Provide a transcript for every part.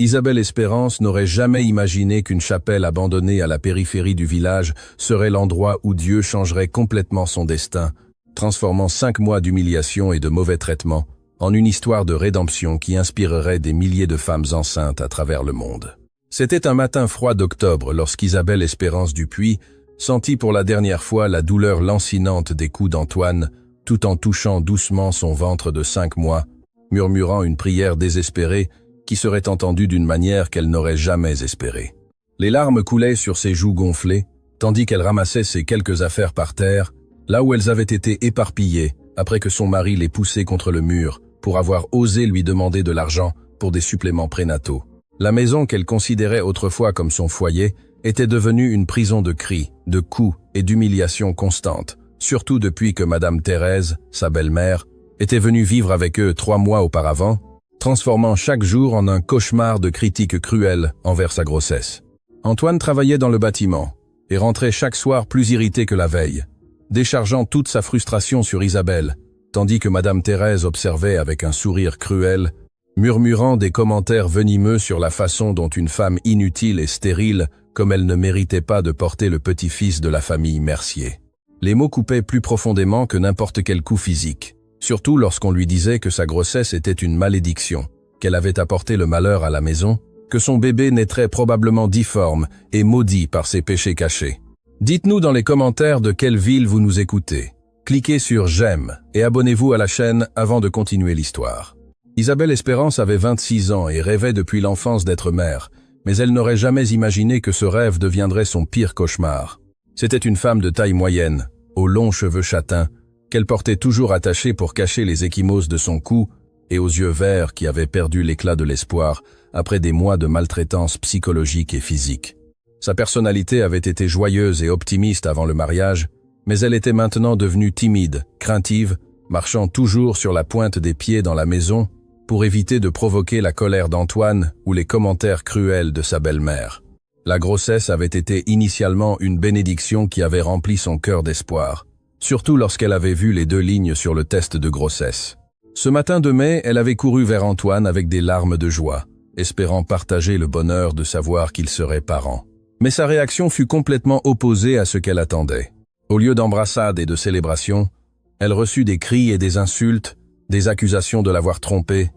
Isabelle Espérance n'aurait jamais imaginé qu'une chapelle abandonnée à la périphérie du village serait l'endroit où Dieu changerait complètement son destin, transformant 5 mois d'humiliation et de mauvais traitements en une histoire de rédemption qui inspirerait des milliers de femmes enceintes à travers le monde. C'était un matin froid d'octobre lorsqu'Isabelle Espérance Dupuis sentit pour la dernière fois la douleur lancinante des coups d'Antoine, tout en touchant doucement son ventre de 5 mois, murmurant une prière désespérée qui serait entendue d'une manière qu'elle n'aurait jamais espérée. Les larmes coulaient sur ses joues gonflées, tandis qu'elle ramassait ses quelques affaires par terre, là où elles avaient été éparpillées après que son mari les poussait contre le mur pour avoir osé lui demander de l'argent pour des suppléments prénataux. La maison qu'elle considérait autrefois comme son foyer était devenue une prison de cris, de coups et d'humiliations constantes, surtout depuis que Madame Thérèse, sa belle-mère, était venue vivre avec eux 3 mois auparavant, transformant chaque jour en un cauchemar de critiques cruelles envers sa grossesse. Antoine travaillait dans le bâtiment et rentrait chaque soir plus irrité que la veille, déchargeant toute sa frustration sur Isabelle, tandis que Madame Thérèse observait avec un sourire cruel, murmurant des commentaires venimeux sur la façon dont une femme inutile et stérile comme elle ne méritait pas de porter le petit-fils de la famille Mercier. Les mots coupaient plus profondément que n'importe quel coup physique, surtout lorsqu'on lui disait que sa grossesse était une malédiction, qu'elle avait apporté le malheur à la maison, que son bébé naîtrait probablement difforme et maudit par ses péchés cachés. Dites-nous dans les commentaires de quelle ville vous nous écoutez. Cliquez sur j'aime et abonnez-vous à la chaîne avant de continuer l'histoire. Isabelle Espérance avait 26 ans et rêvait depuis l'enfance d'être mère, mais elle n'aurait jamais imaginé que ce rêve deviendrait son pire cauchemar. C'était une femme de taille moyenne, aux longs cheveux châtains, qu'elle portait toujours attachés pour cacher les ecchymoses de son cou et aux yeux verts qui avaient perdu l'éclat de l'espoir après des mois de maltraitance psychologique et physique. Sa personnalité avait été joyeuse et optimiste avant le mariage, mais elle était maintenant devenue timide, craintive, marchant toujours sur la pointe des pieds dans la maison pour éviter de provoquer la colère d'Antoine ou les commentaires cruels de sa belle-mère. La grossesse avait été initialement une bénédiction qui avait rempli son cœur d'espoir, surtout lorsqu'elle avait vu les 2 lignes sur le test de grossesse. Ce matin de mai, elle avait couru vers Antoine avec des larmes de joie, espérant partager le bonheur de savoir qu'il serait parent. Mais sa réaction fut complètement opposée à ce qu'elle attendait. Au lieu d'embrassades et de célébrations, elle reçut des cris et des insultes, des accusations de l'avoir trompée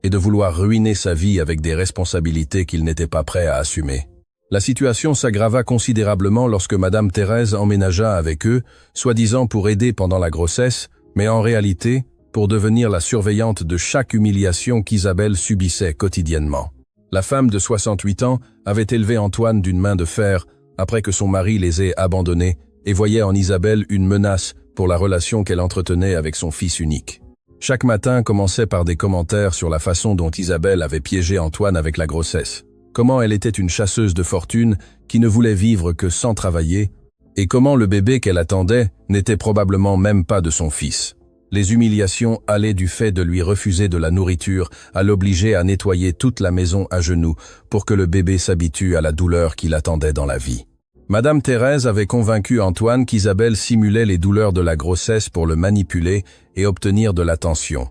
et de vouloir ruiner sa vie avec des responsabilités qu'il n'était pas prêt à assumer. La situation s'aggrava considérablement lorsque Madame Thérèse emménagea avec eux, soi-disant pour aider pendant la grossesse, mais en réalité, pour devenir la surveillante de chaque humiliation qu'Isabelle subissait quotidiennement. La femme de 68 ans avait élevé Antoine d'une main de fer après que son mari les ait abandonnés et voyait en Isabelle une menace pour la relation qu'elle entretenait avec son fils unique. Chaque matin commençait par des commentaires sur la façon dont Isabelle avait piégé Antoine avec la grossesse. Comment elle était une chasseuse de fortune qui ne voulait vivre que sans travailler, et comment le bébé qu'elle attendait n'était probablement même pas de son fils. Les humiliations allaient du fait de lui refuser de la nourriture à l'obliger à nettoyer toute la maison à genoux pour que le bébé s'habitue à la douleur qui l'attendait dans la vie. Madame Thérèse avait convaincu Antoine qu'Isabelle simulait les douleurs de la grossesse pour le manipuler et obtenir de l'attention,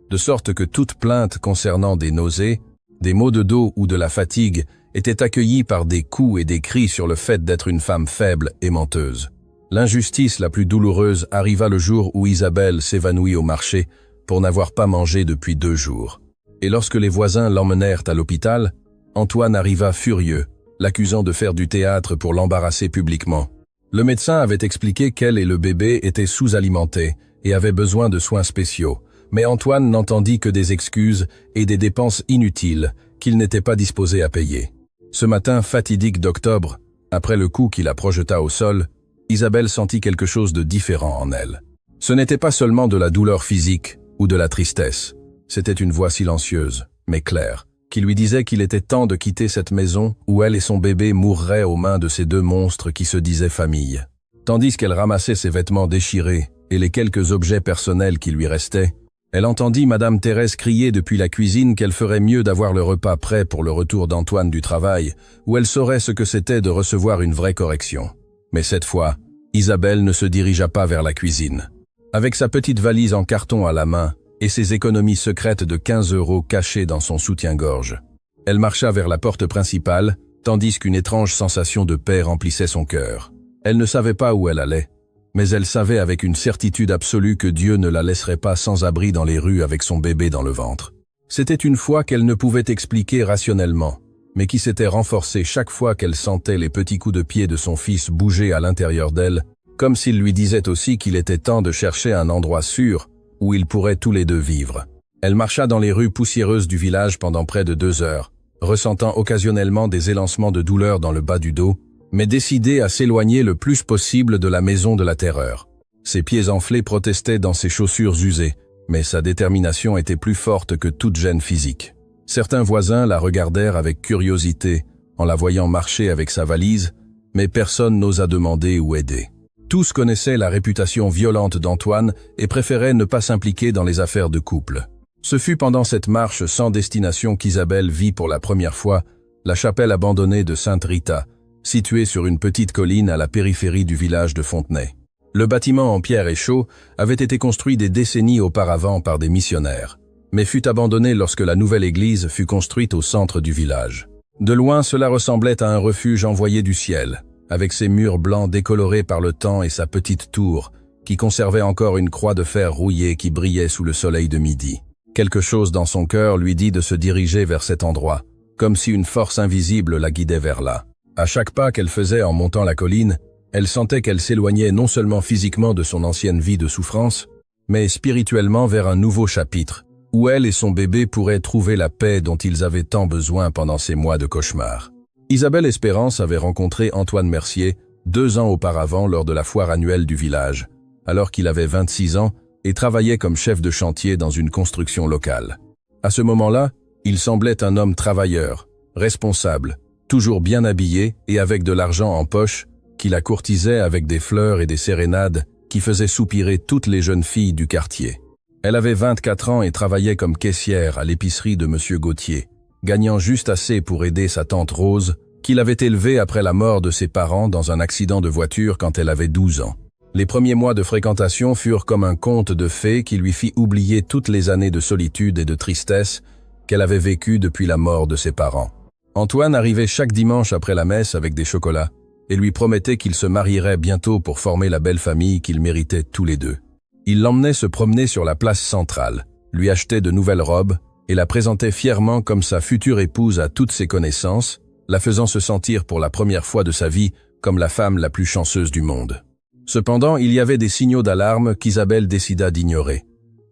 de sorte que toute plainte concernant des nausées, des maux de dos ou de la fatigue était accueillie par des coups et des cris sur le fait d'être une femme faible et menteuse. L'injustice la plus douloureuse arriva le jour où Isabelle s'évanouit au marché pour n'avoir pas mangé depuis 2 jours. Et lorsque les voisins l'emmenèrent à l'hôpital, Antoine arriva furieux, l'accusant de faire du théâtre pour l'embarrasser publiquement. Le médecin avait expliqué qu'elle et le bébé étaient sous-alimentés et avaient besoin de soins spéciaux, mais Antoine n'entendit que des excuses et des dépenses inutiles qu'il n'était pas disposé à payer. Ce matin fatidique d'octobre, après le coup qui la projeta au sol, Isabelle sentit quelque chose de différent en elle. Ce n'était pas seulement de la douleur physique ou de la tristesse, c'était une voix silencieuse, mais claire, qui lui disait qu'il était temps de quitter cette maison où elle et son bébé mourraient aux mains de ces 2 monstres qui se disaient famille. Tandis qu'elle ramassait ses vêtements déchirés et les quelques objets personnels qui lui restaient, elle entendit Madame Thérèse crier depuis la cuisine qu'elle ferait mieux d'avoir le repas prêt pour le retour d'Antoine du travail, où elle saurait ce que c'était de recevoir une vraie correction. Mais cette fois, Isabelle ne se dirigea pas vers la cuisine. Avec sa petite valise en carton à la main et ses économies secrètes de 15 € cachées dans son soutien-gorge, Elle marcha vers la porte principale, tandis qu'une étrange sensation de paix remplissait son cœur. Elle ne savait pas où elle allait, mais elle savait avec une certitude absolue que Dieu ne la laisserait pas sans abri dans les rues avec son bébé dans le ventre. C'était une foi qu'elle ne pouvait expliquer rationnellement, mais qui s'était renforcée chaque fois qu'elle sentait les petits coups de pied de son fils bouger à l'intérieur d'elle, comme s'il lui disait aussi qu'il était temps de chercher un endroit sûr où ils pourraient tous les deux vivre. Elle marcha dans les rues poussiéreuses du village pendant près de 2 heures, ressentant occasionnellement des élancements de douleur dans le bas du dos, mais décidée à s'éloigner le plus possible de la maison de la terreur. Ses pieds enflés protestaient dans ses chaussures usées, mais sa détermination était plus forte que toute gêne physique. Certains voisins la regardèrent avec curiosité en la voyant marcher avec sa valise, mais personne n'osa demander ou aider. Tous connaissaient la réputation violente d'Antoine et préféraient ne pas s'impliquer dans les affaires de couple. Ce fut pendant cette marche sans destination qu'Isabelle vit pour la première fois la chapelle abandonnée de Sainte Rita, située sur une petite colline à la périphérie du village de Fontenay. Le bâtiment en pierre et chaux avait été construit des décennies auparavant par des missionnaires, mais fut abandonné lorsque la nouvelle église fut construite au centre du village. De loin, cela ressemblait à un refuge envoyé du ciel, avec ses murs blancs décolorés par le temps et sa petite tour, qui conservait encore une croix de fer rouillée qui brillait sous le soleil de midi. Quelque chose dans son cœur lui dit de se diriger vers cet endroit, comme si une force invisible la guidait vers là. À chaque pas qu'elle faisait en montant la colline, elle sentait qu'elle s'éloignait non seulement physiquement de son ancienne vie de souffrance, mais spirituellement vers un nouveau chapitre, où elle et son bébé pourraient trouver la paix dont ils avaient tant besoin pendant ces mois de cauchemar. Isabelle Espérance avait rencontré Antoine Mercier 2 ans auparavant lors de la foire annuelle du village, alors qu'il avait 26 ans et travaillait comme chef de chantier dans une construction locale. À ce moment-là, il semblait un homme travailleur, responsable, toujours bien habillé et avec de l'argent en poche, qui la courtisait avec des fleurs et des sérénades qui faisaient soupirer toutes les jeunes filles du quartier. Elle avait 24 ans et travaillait comme caissière à l'épicerie de Monsieur Gauthier, gagnant juste assez pour aider sa tante Rose, qui l'avait élevée après la mort de ses parents dans un accident de voiture quand elle avait 12 ans. Les premiers mois de fréquentation furent comme un conte de fées qui lui fit oublier toutes les années de solitude et de tristesse qu'elle avait vécues depuis la mort de ses parents. Antoine arrivait chaque dimanche après la messe avec des chocolats et lui promettait qu'ils se marieraient bientôt pour former la belle famille qu'ils méritaient tous les deux. Il l'emmenait se promener sur la place centrale, lui achetait de nouvelles robes et la présentait fièrement comme sa future épouse à toutes ses connaissances, la faisant se sentir pour la première fois de sa vie comme la femme la plus chanceuse du monde. Cependant, il y avait des signaux d'alarme qu'Isabelle décida d'ignorer,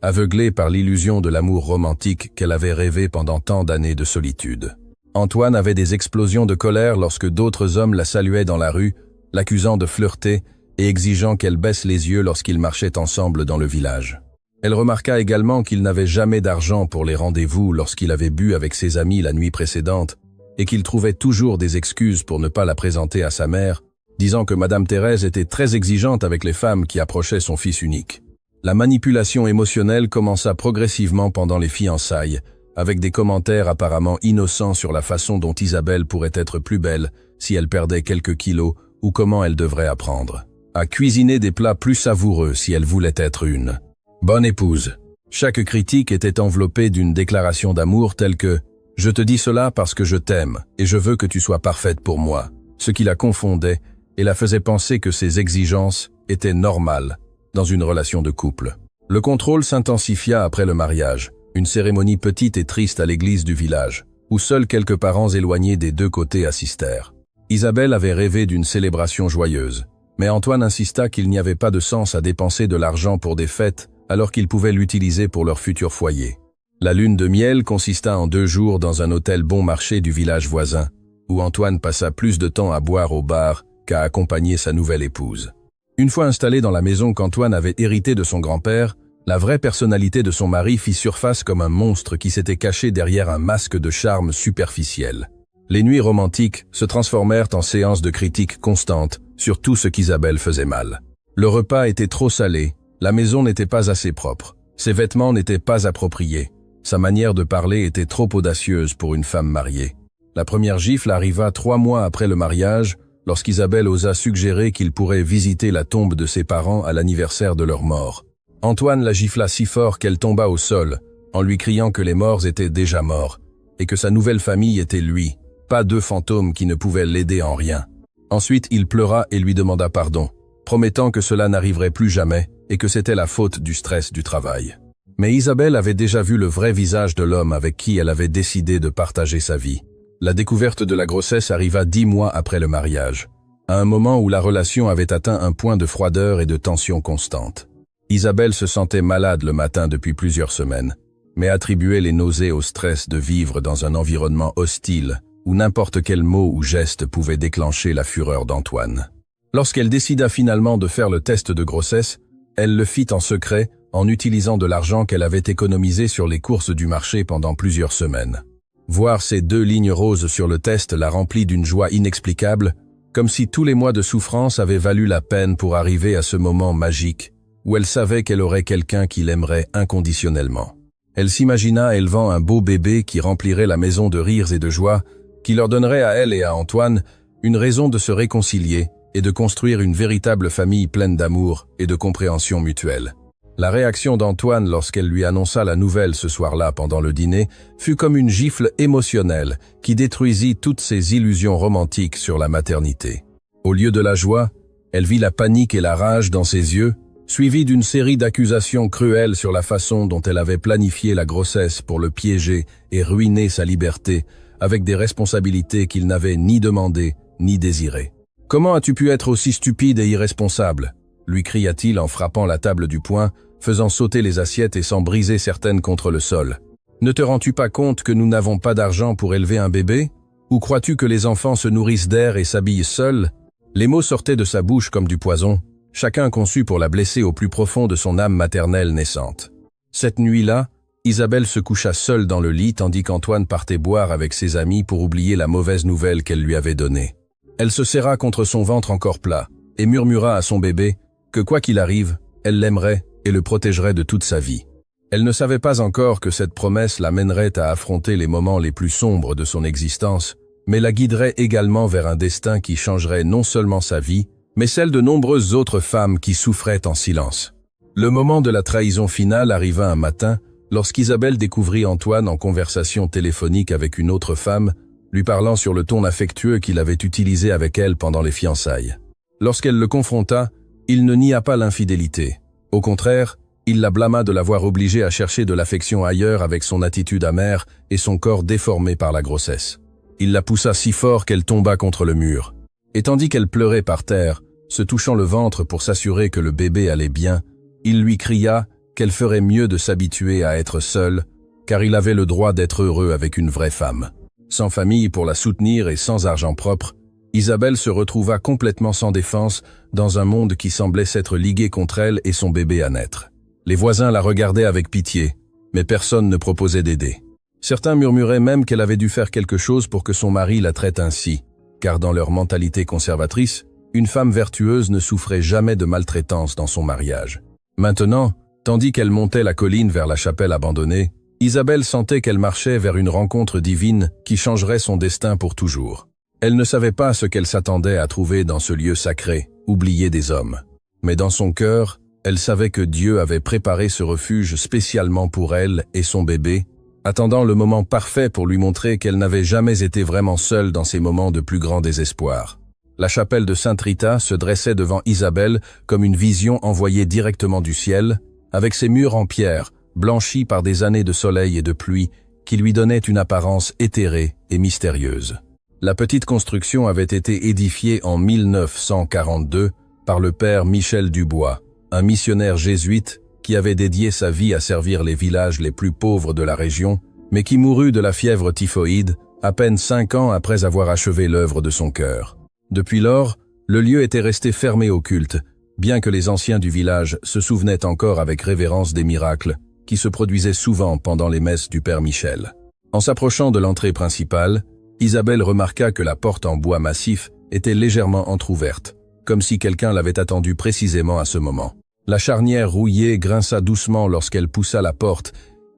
aveuglée par l'illusion de l'amour romantique qu'elle avait rêvé pendant tant d'années de solitude. Antoine avait des explosions de colère lorsque d'autres hommes la saluaient dans la rue, l'accusant de flirter et exigeant qu'elle baisse les yeux lorsqu'ils marchaient ensemble dans le village. Elle remarqua également qu'il n'avait jamais d'argent pour les rendez-vous lorsqu'il avait bu avec ses amis la nuit précédente et qu'il trouvait toujours des excuses pour ne pas la présenter à sa mère, disant que Madame Thérèse était très exigeante avec les femmes qui approchaient son fils unique. La manipulation émotionnelle commença progressivement pendant les fiançailles, avec des commentaires apparemment innocents sur la façon dont Isabelle pourrait être plus belle si elle perdait quelques kilos ou comment elle devrait apprendre à cuisiner des plats plus savoureux si elle voulait être une bonne épouse. Chaque critique était enveloppée d'une déclaration d'amour telle que « Je te dis cela parce que je t'aime et je veux que tu sois parfaite pour moi », ce qui la confondait et la faisait penser que ses exigences étaient normales dans une relation de couple. Le contrôle s'intensifia après le mariage, une cérémonie petite et triste à l'église du village, où seuls quelques parents éloignés des deux côtés assistèrent. Isabelle avait rêvé d'une célébration joyeuse, mais Antoine insista qu'il n'y avait pas de sens à dépenser de l'argent pour des fêtes alors qu'ils pouvaient l'utiliser pour leur futur foyer. La lune de miel consista en 2 jours dans un hôtel bon marché du village voisin, où Antoine passa plus de temps à boire au bar qu'à accompagner sa nouvelle épouse. Une fois installé dans la maison qu'Antoine avait héritée de son grand-père, la vraie personnalité de son mari fit surface comme un monstre qui s'était caché derrière un masque de charme superficiel. Les nuits romantiques se transformèrent en séances de critiques constantes sur tout ce qu'Isabelle faisait mal. Le repas était trop salé, la maison n'était pas assez propre, ses vêtements n'étaient pas appropriés, sa manière de parler était trop audacieuse pour une femme mariée. La première gifle arriva 3 mois après le mariage, lorsqu'Isabelle osa suggérer qu'il pourrait visiter la tombe de ses parents à l'anniversaire de leur mort. Antoine la gifla si fort qu'elle tomba au sol, en lui criant que les morts étaient déjà morts, et que sa nouvelle famille était lui, pas deux fantômes qui ne pouvaient l'aider en rien. Ensuite, il pleura et lui demanda pardon, promettant que cela n'arriverait plus jamais et que c'était la faute du stress du travail. Mais Isabelle avait déjà vu le vrai visage de l'homme avec qui elle avait décidé de partager sa vie. La découverte de la grossesse arriva 10 mois après le mariage, à un moment où la relation avait atteint un point de froideur et de tension constante. Isabelle se sentait malade le matin depuis plusieurs semaines, mais attribuait les nausées au stress de vivre dans un environnement hostile où n'importe quel mot ou geste pouvait déclencher la fureur d'Antoine. Lorsqu'elle décida finalement de faire le test de grossesse, elle le fit en secret en utilisant de l'argent qu'elle avait économisé sur les courses du marché pendant plusieurs semaines. Voir ces 2 lignes roses sur le test la remplit d'une joie inexplicable, comme si tous les mois de souffrance avaient valu la peine pour arriver à ce moment magique où elle savait qu'elle aurait quelqu'un qui l'aimerait inconditionnellement. Elle s'imagina élevant un beau bébé qui remplirait la maison de rires et de joie, qui leur donnerait à elle et à Antoine une raison de se réconcilier et de construire une véritable famille pleine d'amour et de compréhension mutuelle. La réaction d'Antoine lorsqu'elle lui annonça la nouvelle ce soir-là pendant le dîner fut comme une gifle émotionnelle qui détruisit toutes ses illusions romantiques sur la maternité. Au lieu de la joie, elle vit la panique et la rage dans ses yeux, suivie d'une série d'accusations cruelles sur la façon dont elle avait planifié la grossesse pour le piéger et ruiner sa liberté, avec des responsabilités qu'il n'avait ni demandées ni désirées. « Comment as-tu pu être aussi stupide et irresponsable ?» lui cria-t-il en frappant la table du poing, faisant sauter les assiettes et s'en briser certaines contre le sol. « Ne te rends-tu pas compte que nous n'avons pas d'argent pour élever un bébé? Ou crois-tu que les enfants se nourrissent d'air et s'habillent seuls ?» Les mots sortaient de sa bouche comme du poison, chacun conçu pour la blesser au plus profond de son âme maternelle naissante. Cette nuit-là, Isabelle se coucha seule dans le lit tandis qu'Antoine partait boire avec ses amis pour oublier la mauvaise nouvelle qu'elle lui avait donnée. Elle se serra contre son ventre encore plat et murmura à son bébé que quoi qu'il arrive, elle l'aimerait et le protégerait de toute sa vie. Elle ne savait pas encore que cette promesse la mènerait à affronter les moments les plus sombres de son existence, mais la guiderait également vers un destin qui changerait non seulement sa vie, mais celle de nombreuses autres femmes qui souffraient en silence. Le moment de la trahison finale arriva un matin, lorsqu'Isabelle découvrit Antoine en conversation téléphonique avec une autre femme, lui parlant sur le ton affectueux qu'il avait utilisé avec elle pendant les fiançailles. Lorsqu'elle le confronta, il ne nia pas l'infidélité. Au contraire, il la blâma de l'avoir obligée à chercher de l'affection ailleurs avec son attitude amère et son corps déformé par la grossesse. Il la poussa si fort qu'elle tomba contre le mur. Et tandis qu'elle pleurait par terre, se touchant le ventre pour s'assurer que le bébé allait bien, il lui cria qu'elle ferait mieux de s'habituer à être seule, car il avait le droit d'être heureux avec une vraie femme. Sans famille pour la soutenir et sans argent propre, Isabelle se retrouva complètement sans défense dans un monde qui semblait s'être ligué contre elle et son bébé à naître. Les voisins la regardaient avec pitié, mais personne ne proposait d'aider. Certains murmuraient même qu'elle avait dû faire quelque chose pour que son mari la traite ainsi, car dans leur mentalité conservatrice, une femme vertueuse ne souffrait jamais de maltraitance dans son mariage. Maintenant, tandis qu'elle montait la colline vers la chapelle abandonnée, Isabelle sentait qu'elle marchait vers une rencontre divine qui changerait son destin pour toujours. Elle ne savait pas ce qu'elle s'attendait à trouver dans ce lieu sacré, oublié des hommes. Mais dans son cœur, elle savait que Dieu avait préparé ce refuge spécialement pour elle et son bébé, attendant le moment parfait pour lui montrer qu'elle n'avait jamais été vraiment seule dans ces moments de plus grand désespoir. La chapelle de Sainte Rita se dressait devant Isabelle comme une vision envoyée directement du ciel, avec ses murs en pierre, blanchis par des années de soleil et de pluie, qui lui donnaient une apparence éthérée et mystérieuse. La petite construction avait été édifiée en 1942 par le père Michel Dubois, un missionnaire jésuite qui avait dédié sa vie à servir les villages les plus pauvres de la région, mais qui mourut de la fièvre typhoïde à peine 5 ans après avoir achevé l'œuvre de son cœur. Depuis lors, le lieu était resté fermé au culte, bien que les anciens du village se souvenaient encore avec révérence des miracles qui se produisaient souvent pendant les messes du père Michel. En s'approchant de l'entrée principale, Isabelle remarqua que la porte en bois massif était légèrement entr'ouverte, comme si quelqu'un l'avait attendue précisément à ce moment. La charnière rouillée grinça doucement lorsqu'elle poussa la porte,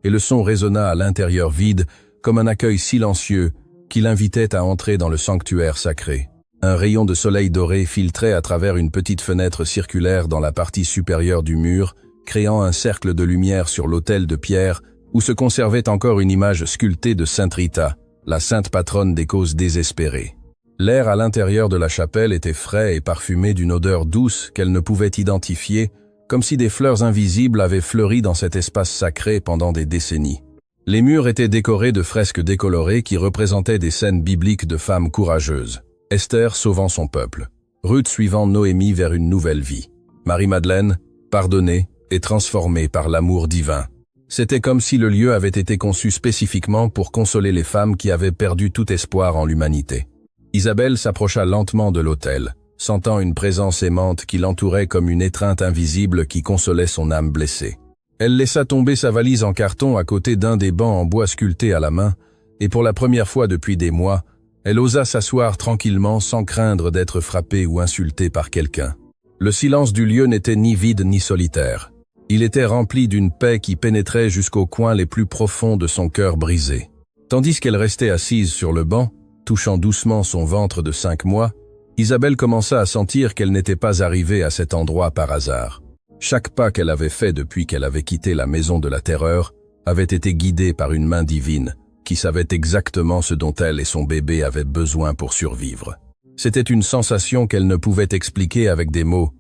et le son résonna à l'intérieur vide comme un accueil silencieux qui l'invitait à entrer dans le sanctuaire sacré. Un rayon de soleil doré filtrait à travers une petite fenêtre circulaire dans la partie supérieure du mur, créant un cercle de lumière sur l'autel de pierre où se conservait encore une image sculptée de Sainte Rita, la sainte patronne des causes désespérées. L'air à l'intérieur de la chapelle était frais et parfumé d'une odeur douce qu'elle ne pouvait identifier, comme si des fleurs invisibles avaient fleuri dans cet espace sacré pendant des décennies. Les murs étaient décorés de fresques décolorées qui représentaient des scènes bibliques de femmes courageuses. Esther sauvant son peuple. Ruth suivant Noémie vers une nouvelle vie. Marie-Madeleine, pardonnée et transformée par l'amour divin. C'était comme si le lieu avait été conçu spécifiquement pour consoler les femmes qui avaient perdu tout espoir en l'humanité. Isabelle s'approcha lentement de l'autel, sentant une présence aimante qui l'entourait comme une étreinte invisible qui consolait son âme blessée. Elle laissa tomber sa valise en carton à côté d'un des bancs en bois sculpté à la main, et pour la première fois depuis des mois, elle osa s'asseoir tranquillement sans craindre d'être frappée ou insultée par quelqu'un. Le silence du lieu n'était ni vide ni solitaire. Il était rempli d'une paix qui pénétrait jusqu'aux coins les plus profonds de son cœur brisé. Tandis qu'elle restait assise sur le banc, touchant doucement son ventre de 5 mois, Isabelle commença à sentir qu'elle n'était pas arrivée à cet endroit par hasard. Chaque pas qu'elle avait fait depuis qu'elle avait quitté la maison de la terreur avait été guidé par une main divine, qui savait exactement ce dont elle et son bébé avaient besoin pour survivre. C'était une sensation qu'elle ne pouvait expliquer avec des mots,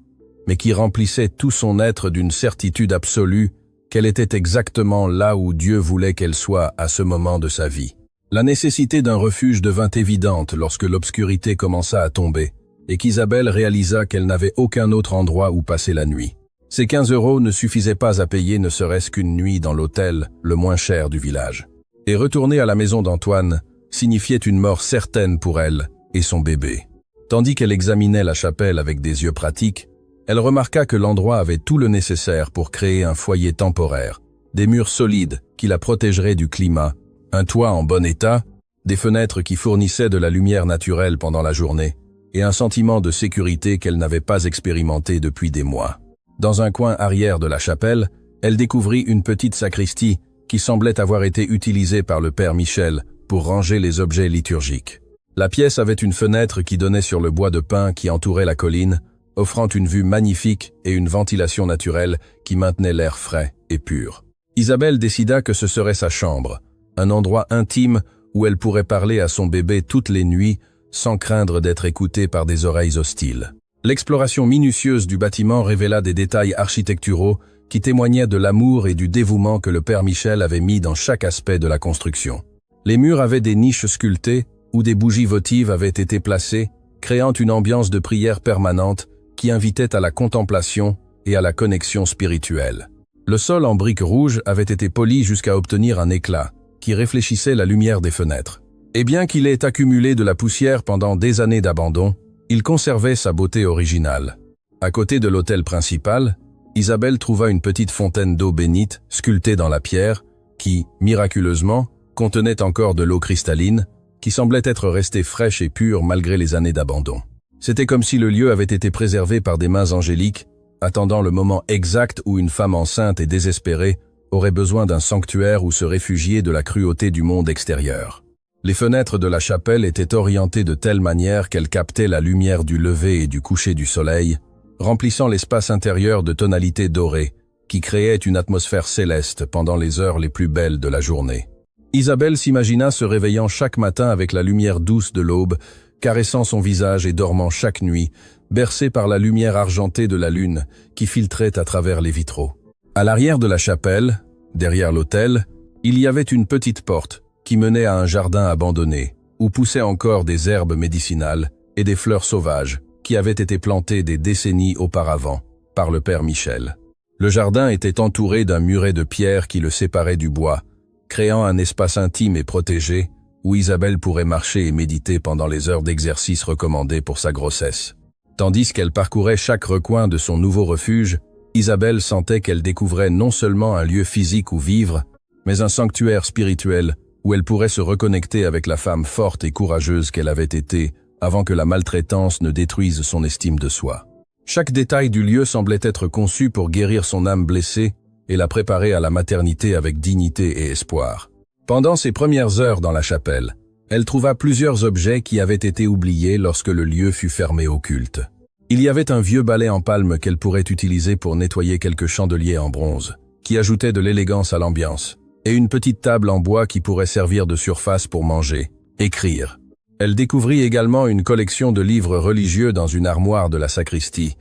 mais qui remplissait tout son être d'une certitude absolue qu'elle était exactement là où Dieu voulait qu'elle soit à ce moment de sa vie. La nécessité d'un refuge devint évidente lorsque l'obscurité commença à tomber, et qu'Isabelle réalisa qu'elle n'avait aucun autre endroit où passer la nuit. Ces 15 € ne suffisaient pas à payer ne serait-ce qu'une nuit dans l'hôtel le moins cher du village. Et retourner à la maison d'Antoine signifiait une mort certaine pour elle et son bébé. Tandis qu'elle examinait la chapelle avec des yeux pratiques, elle remarqua que l'endroit avait tout le nécessaire pour créer un foyer temporaire, des murs solides qui la protégeraient du climat, un toit en bon état, des fenêtres qui fournissaient de la lumière naturelle pendant la journée, et un sentiment de sécurité qu'elle n'avait pas expérimenté depuis des mois. Dans un coin arrière de la chapelle, elle découvrit une petite sacristie qui semblait avoir été utilisée par le père Michel pour ranger les objets liturgiques. La pièce avait une fenêtre qui donnait sur le bois de pin qui entourait la colline, offrant une vue magnifique et une ventilation naturelle qui maintenait l'air frais et pur. Isabelle décida que ce serait sa chambre, un endroit intime où elle pourrait parler à son bébé toutes les nuits sans craindre d'être écoutée par des oreilles hostiles. L'exploration minutieuse du bâtiment révéla des détails architecturaux qui témoignaient de l'amour et du dévouement que le père Michel avait mis dans chaque aspect de la construction. Les murs avaient des niches sculptées où des bougies votives avaient été placées, créant une ambiance de prière permanente qui invitait à la contemplation et à la connexion spirituelle. Le sol en briques rouges avait été poli jusqu'à obtenir un éclat qui réfléchissait la lumière des fenêtres. Et bien qu'il ait accumulé de la poussière pendant des années d'abandon, il conservait sa beauté originale. À côté de l'autel principal, Isabelle trouva une petite fontaine d'eau bénite sculptée dans la pierre qui, miraculeusement, contenait encore de l'eau cristalline qui semblait être restée fraîche et pure malgré les années d'abandon. C'était comme si le lieu avait été préservé par des mains angéliques, attendant le moment exact où une femme enceinte et désespérée aurait besoin d'un sanctuaire où se réfugier de la cruauté du monde extérieur. Les fenêtres de la chapelle étaient orientées de telle manière qu'elles captaient la lumière du lever et du coucher du soleil, remplissant l'espace intérieur de tonalités dorées, qui créaient une atmosphère céleste pendant les heures les plus belles de la journée. Isabelle s'imagina se réveillant chaque matin avec la lumière douce de l'aube, caressant son visage et dormant chaque nuit, bercée par la lumière argentée de la lune qui filtrait à travers les vitraux. À l'arrière de la chapelle, derrière l'autel, il y avait une petite porte qui menait à un jardin abandonné, où poussaient encore des herbes médicinales et des fleurs sauvages qui avaient été plantées des décennies auparavant par le père Michel. Le jardin était entouré d'un muret de pierre qui le séparait du bois, créant un espace intime et protégé où Isabelle pourrait marcher et méditer pendant les heures d'exercice recommandées pour sa grossesse. Tandis qu'elle parcourait chaque recoin de son nouveau refuge, Isabelle sentait qu'elle découvrait non seulement un lieu physique où vivre, mais un sanctuaire spirituel où elle pourrait se reconnecter avec la femme forte et courageuse qu'elle avait été avant que la maltraitance ne détruise son estime de soi. Chaque détail du lieu semblait être conçu pour guérir son âme blessée et la préparer à la maternité avec dignité et espoir. Pendant ses premières heures dans la chapelle, elle trouva plusieurs objets qui avaient été oubliés lorsque le lieu fut fermé au culte. Il y avait un vieux balai en palme qu'elle pourrait utiliser pour nettoyer quelques chandeliers en bronze, qui ajoutaient de l'élégance à l'ambiance, et une petite table en bois qui pourrait servir de surface pour manger, écrire. Elle découvrit également une collection de livres religieux dans une armoire de la sacristie,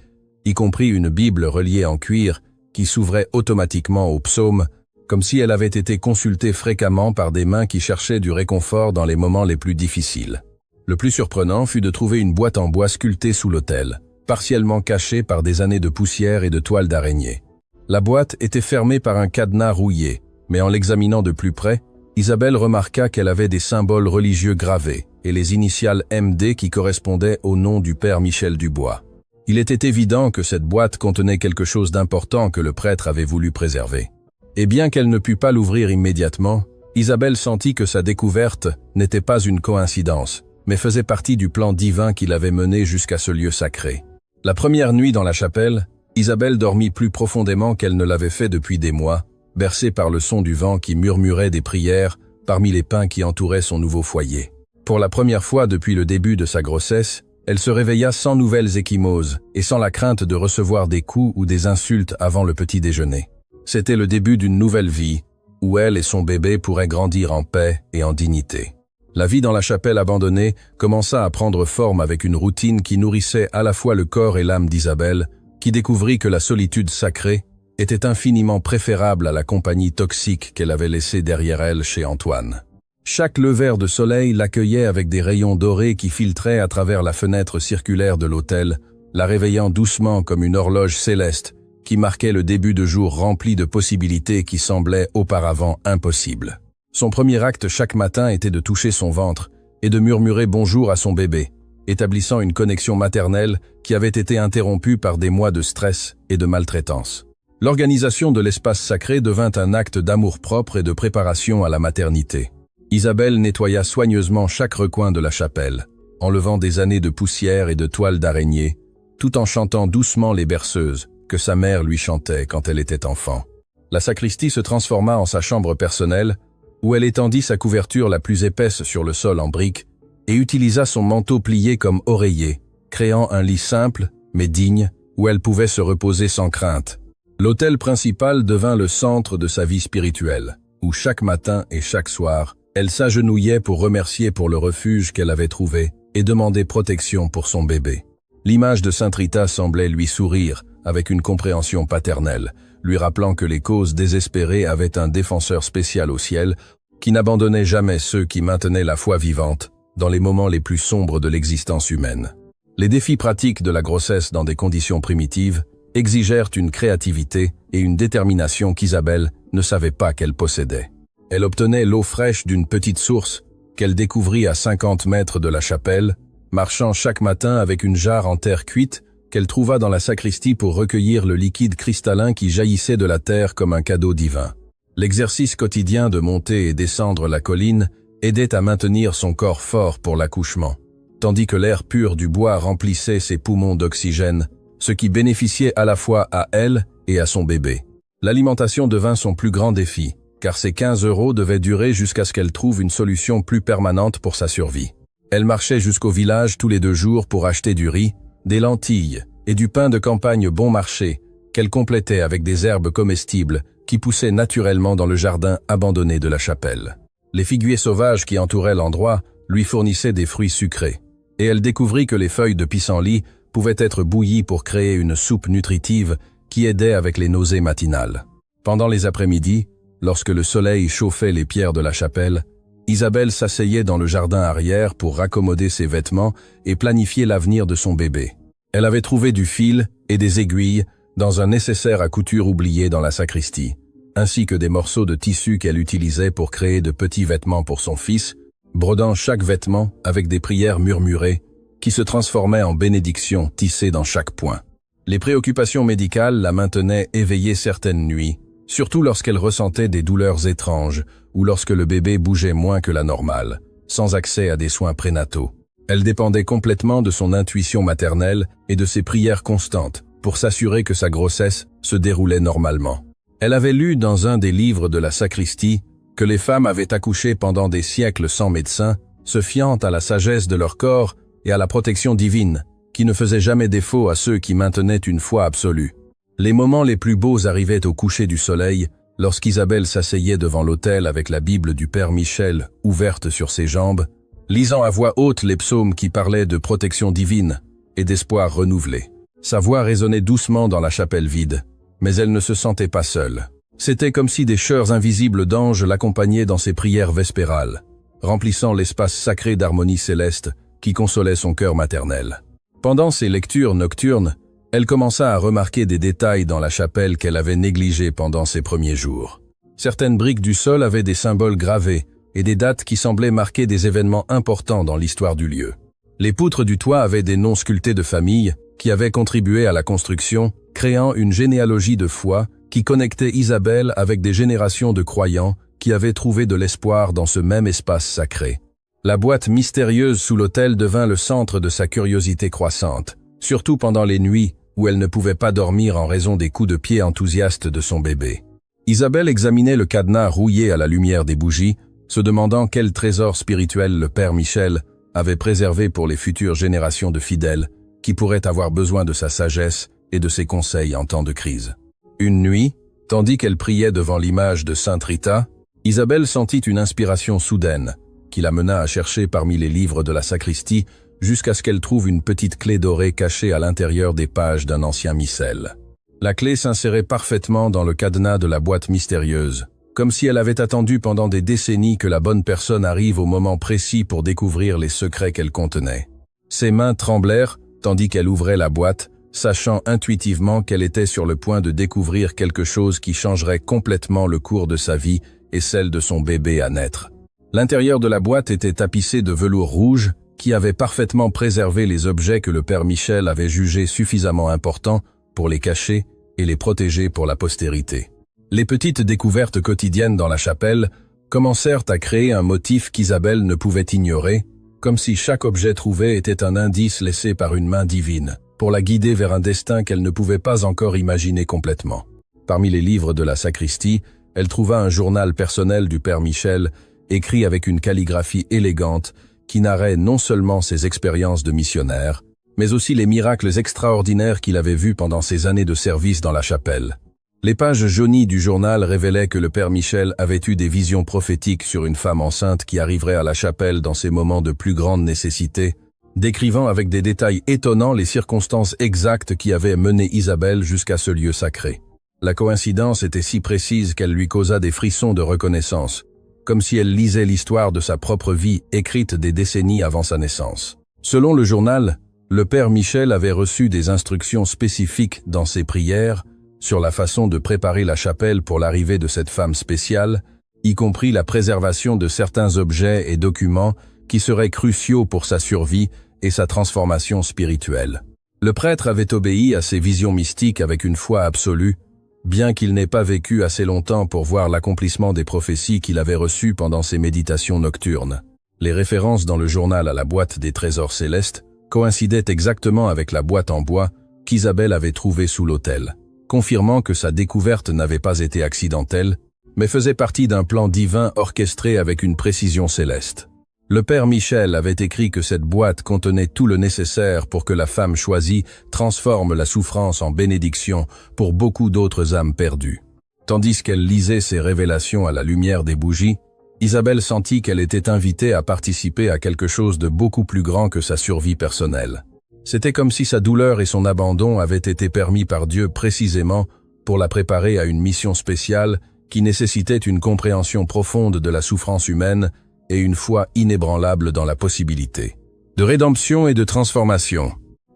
y compris une Bible reliée en cuir qui s'ouvrait automatiquement aux psaumes, comme si elle avait été consultée fréquemment par des mains qui cherchaient du réconfort dans les moments les plus difficiles. Le plus surprenant fut de trouver une boîte en bois sculptée sous l'autel, partiellement cachée par des années de poussière et de toiles d'araignée. La boîte était fermée par un cadenas rouillé, mais en l'examinant de plus près, Isabelle remarqua qu'elle avait des symboles religieux gravés et les initiales MD qui correspondaient au nom du père Michel Dubois. Il était évident que cette boîte contenait quelque chose d'important que le prêtre avait voulu préserver. Et bien qu'elle ne put pas l'ouvrir immédiatement, Isabelle sentit que sa découverte n'était pas une coïncidence, mais faisait partie du plan divin qui l'avait menée jusqu'à ce lieu sacré. La première nuit dans la chapelle, Isabelle dormit plus profondément qu'elle ne l'avait fait depuis des mois, bercée par le son du vent qui murmurait des prières parmi les pins qui entouraient son nouveau foyer. Pour la première fois depuis le début de sa grossesse, elle se réveilla sans nouvelles ecchymoses et sans la crainte de recevoir des coups ou des insultes avant le petit déjeuner. C'était le début d'une nouvelle vie, où elle et son bébé pourraient grandir en paix et en dignité. La vie dans la chapelle abandonnée commença à prendre forme avec une routine qui nourrissait à la fois le corps et l'âme d'Isabelle, qui découvrit que la solitude sacrée était infiniment préférable à la compagnie toxique qu'elle avait laissée derrière elle chez Antoine. Chaque lever de soleil l'accueillait avec des rayons dorés qui filtraient à travers la fenêtre circulaire de l'hôtel, la réveillant doucement comme une horloge céleste qui marquait le début de jour rempli de possibilités qui semblaient auparavant impossibles. Son premier acte chaque matin était de toucher son ventre et de murmurer bonjour à son bébé, établissant une connexion maternelle qui avait été interrompue par des mois de stress et de maltraitance. L'organisation de l'espace sacré devint un acte d'amour-propre et de préparation à la maternité. Isabelle nettoya soigneusement chaque recoin de la chapelle, enlevant des années de poussière et de toiles d'araignée, tout en chantant doucement les berceuses que sa mère lui chantait quand elle était enfant. La sacristie se transforma en sa chambre personnelle, où elle étendit sa couverture la plus épaisse sur le sol en briques et utilisa son manteau plié comme oreiller, créant un lit simple mais digne où elle pouvait se reposer sans crainte. L'autel principal devint le centre de sa vie spirituelle, où chaque matin et chaque soir, elle s'agenouillait pour remercier pour le refuge qu'elle avait trouvé et demander protection pour son bébé. L'image de Sainte Rita semblait lui sourire avec une compréhension paternelle, lui rappelant que les causes désespérées avaient un défenseur spécial au ciel qui n'abandonnait jamais ceux qui maintenaient la foi vivante dans les moments les plus sombres de l'existence humaine. Les défis pratiques de la grossesse dans des conditions primitives exigèrent une créativité et une détermination qu'Isabelle ne savait pas qu'elle possédait. Elle obtenait l'eau fraîche d'une petite source qu'elle découvrit à 50 mètres de la chapelle, marchant chaque matin avec une jarre en terre cuite qu'elle trouva dans la sacristie pour recueillir le liquide cristallin qui jaillissait de la terre comme un cadeau divin. L'exercice quotidien de monter et descendre la colline aidait à maintenir son corps fort pour l'accouchement, tandis que l'air pur du bois remplissait ses poumons d'oxygène, ce qui bénéficiait à la fois à elle et à son bébé. L'alimentation devint son plus grand défi, car ses 15 € devaient durer jusqu'à ce qu'elle trouve une solution plus permanente pour sa survie. Elle marchait jusqu'au village tous les 2 jours pour acheter du riz, des lentilles et du pain de campagne bon marché, qu'elle complétait avec des herbes comestibles qui poussaient naturellement dans le jardin abandonné de la chapelle. Les figuiers sauvages qui entouraient l'endroit lui fournissaient des fruits sucrés, et elle découvrit que les feuilles de pissenlit pouvaient être bouillies pour créer une soupe nutritive qui aidait avec les nausées matinales. Pendant les après-midi, lorsque le soleil chauffait les pierres de la chapelle, Isabelle s'asseyait dans le jardin arrière pour raccommoder ses vêtements et planifier l'avenir de son bébé. Elle avait trouvé du fil et des aiguilles dans un nécessaire à couture oublié dans la sacristie, ainsi que des morceaux de tissu qu'elle utilisait pour créer de petits vêtements pour son fils, brodant chaque vêtement avec des prières murmurées qui se transformaient en bénédictions tissées dans chaque point. Les préoccupations médicales la maintenaient éveillée certaines nuits, surtout lorsqu'elle ressentait des douleurs étranges ou lorsque le bébé bougeait moins que la normale, sans accès à des soins prénataux. Elle dépendait complètement de son intuition maternelle et de ses prières constantes pour s'assurer que sa grossesse se déroulait normalement. Elle avait lu dans un des livres de la sacristie que les femmes avaient accouché pendant des siècles sans médecin, se fiant à la sagesse de leur corps et à la protection divine, qui ne faisait jamais défaut à ceux qui maintenaient une foi absolue. Les moments les plus beaux arrivaient au coucher du soleil, Lorsqu'Isabelle s'asseyait devant l'autel avec la Bible du Père Michel ouverte sur ses jambes, lisant à voix haute les psaumes qui parlaient de protection divine et d'espoir renouvelé. Sa voix résonnait doucement dans la chapelle vide, mais elle ne se sentait pas seule. C'était comme si des chœurs invisibles d'anges l'accompagnaient dans ses prières vespérales, remplissant l'espace sacré d'harmonie céleste qui consolait son cœur maternel. Pendant ses lectures nocturnes, elle commença à remarquer des détails dans la chapelle qu'elle avait négligés pendant ses premiers jours. Certaines briques du sol avaient des symboles gravés et des dates qui semblaient marquer des événements importants dans l'histoire du lieu. Les poutres du toit avaient des noms sculptés de familles qui avaient contribué à la construction, créant une généalogie de foi qui connectait Isabelle avec des générations de croyants qui avaient trouvé de l'espoir dans ce même espace sacré. La boîte mystérieuse sous l'autel devint le centre de sa curiosité croissante, surtout pendant les nuits où elle ne pouvait pas dormir en raison des coups de pied enthousiastes de son bébé. Isabelle examinait le cadenas rouillé à la lumière des bougies, se demandant quel trésor spirituel le Père Michel avait préservé pour les futures générations de fidèles qui pourraient avoir besoin de sa sagesse et de ses conseils en temps de crise. Une nuit, tandis qu'elle priait devant l'image de Sainte Rita, Isabelle sentit une inspiration soudaine qui la mena à chercher parmi les livres de la sacristie jusqu'à ce qu'elle trouve une petite clé dorée cachée à l'intérieur des pages d'un ancien missel. La clé s'insérait parfaitement dans le cadenas de la boîte mystérieuse, comme si elle avait attendu pendant des décennies que la bonne personne arrive au moment précis pour découvrir les secrets qu'elle contenait. Ses mains tremblèrent tandis qu'elle ouvrait la boîte, sachant intuitivement qu'elle était sur le point de découvrir quelque chose qui changerait complètement le cours de sa vie et celle de son bébé à naître. L'intérieur de la boîte était tapissé de velours rouge qui avait parfaitement préservé les objets que le Père Michel avait jugés suffisamment importants pour les cacher et les protéger pour la postérité. Les petites découvertes quotidiennes dans la chapelle commencèrent à créer un motif qu'Isabelle ne pouvait ignorer, comme si chaque objet trouvé était un indice laissé par une main divine, pour la guider vers un destin qu'elle ne pouvait pas encore imaginer complètement. Parmi les livres de la sacristie, elle trouva un journal personnel du Père Michel, écrit avec une calligraphie élégante, qui narrait non seulement ses expériences de missionnaire, mais aussi les miracles extraordinaires qu'il avait vus pendant ses années de service dans la chapelle. Les pages jaunies du journal révélaient que le Père Michel avait eu des visions prophétiques sur une femme enceinte qui arriverait à la chapelle dans ses moments de plus grande nécessité, décrivant avec des détails étonnants les circonstances exactes qui avaient mené Isabelle jusqu'à ce lieu sacré. La coïncidence était si précise qu'elle lui causa des frissons de reconnaissance, comme si elle lisait l'histoire de sa propre vie écrite des décennies avant sa naissance. Selon le journal, le Père Michel avait reçu des instructions spécifiques dans ses prières sur la façon de préparer la chapelle pour l'arrivée de cette femme spéciale, y compris la préservation de certains objets et documents qui seraient cruciaux pour sa survie et sa transformation spirituelle. Le prêtre avait obéi à ces visions mystiques avec une foi absolue, bien qu'il n'ait pas vécu assez longtemps pour voir l'accomplissement des prophéties qu'il avait reçues pendant ses méditations nocturnes. Les références dans le journal à la boîte des trésors célestes coïncidaient exactement avec la boîte en bois qu'Isabelle avait trouvée sous l'autel, confirmant que sa découverte n'avait pas été accidentelle, mais faisait partie d'un plan divin orchestré avec une précision céleste. Le Père Michel avait écrit que cette boîte contenait tout le nécessaire pour que la femme choisie transforme la souffrance en bénédiction pour beaucoup d'autres âmes perdues. Tandis qu'elle lisait ces révélations à la lumière des bougies, Isabelle sentit qu'elle était invitée à participer à quelque chose de beaucoup plus grand que sa survie personnelle. C'était comme si sa douleur et son abandon avaient été permis par Dieu précisément pour la préparer à une mission spéciale qui nécessitait une compréhension profonde de la souffrance humaine et une foi inébranlable dans la possibilité de rédemption et de transformation.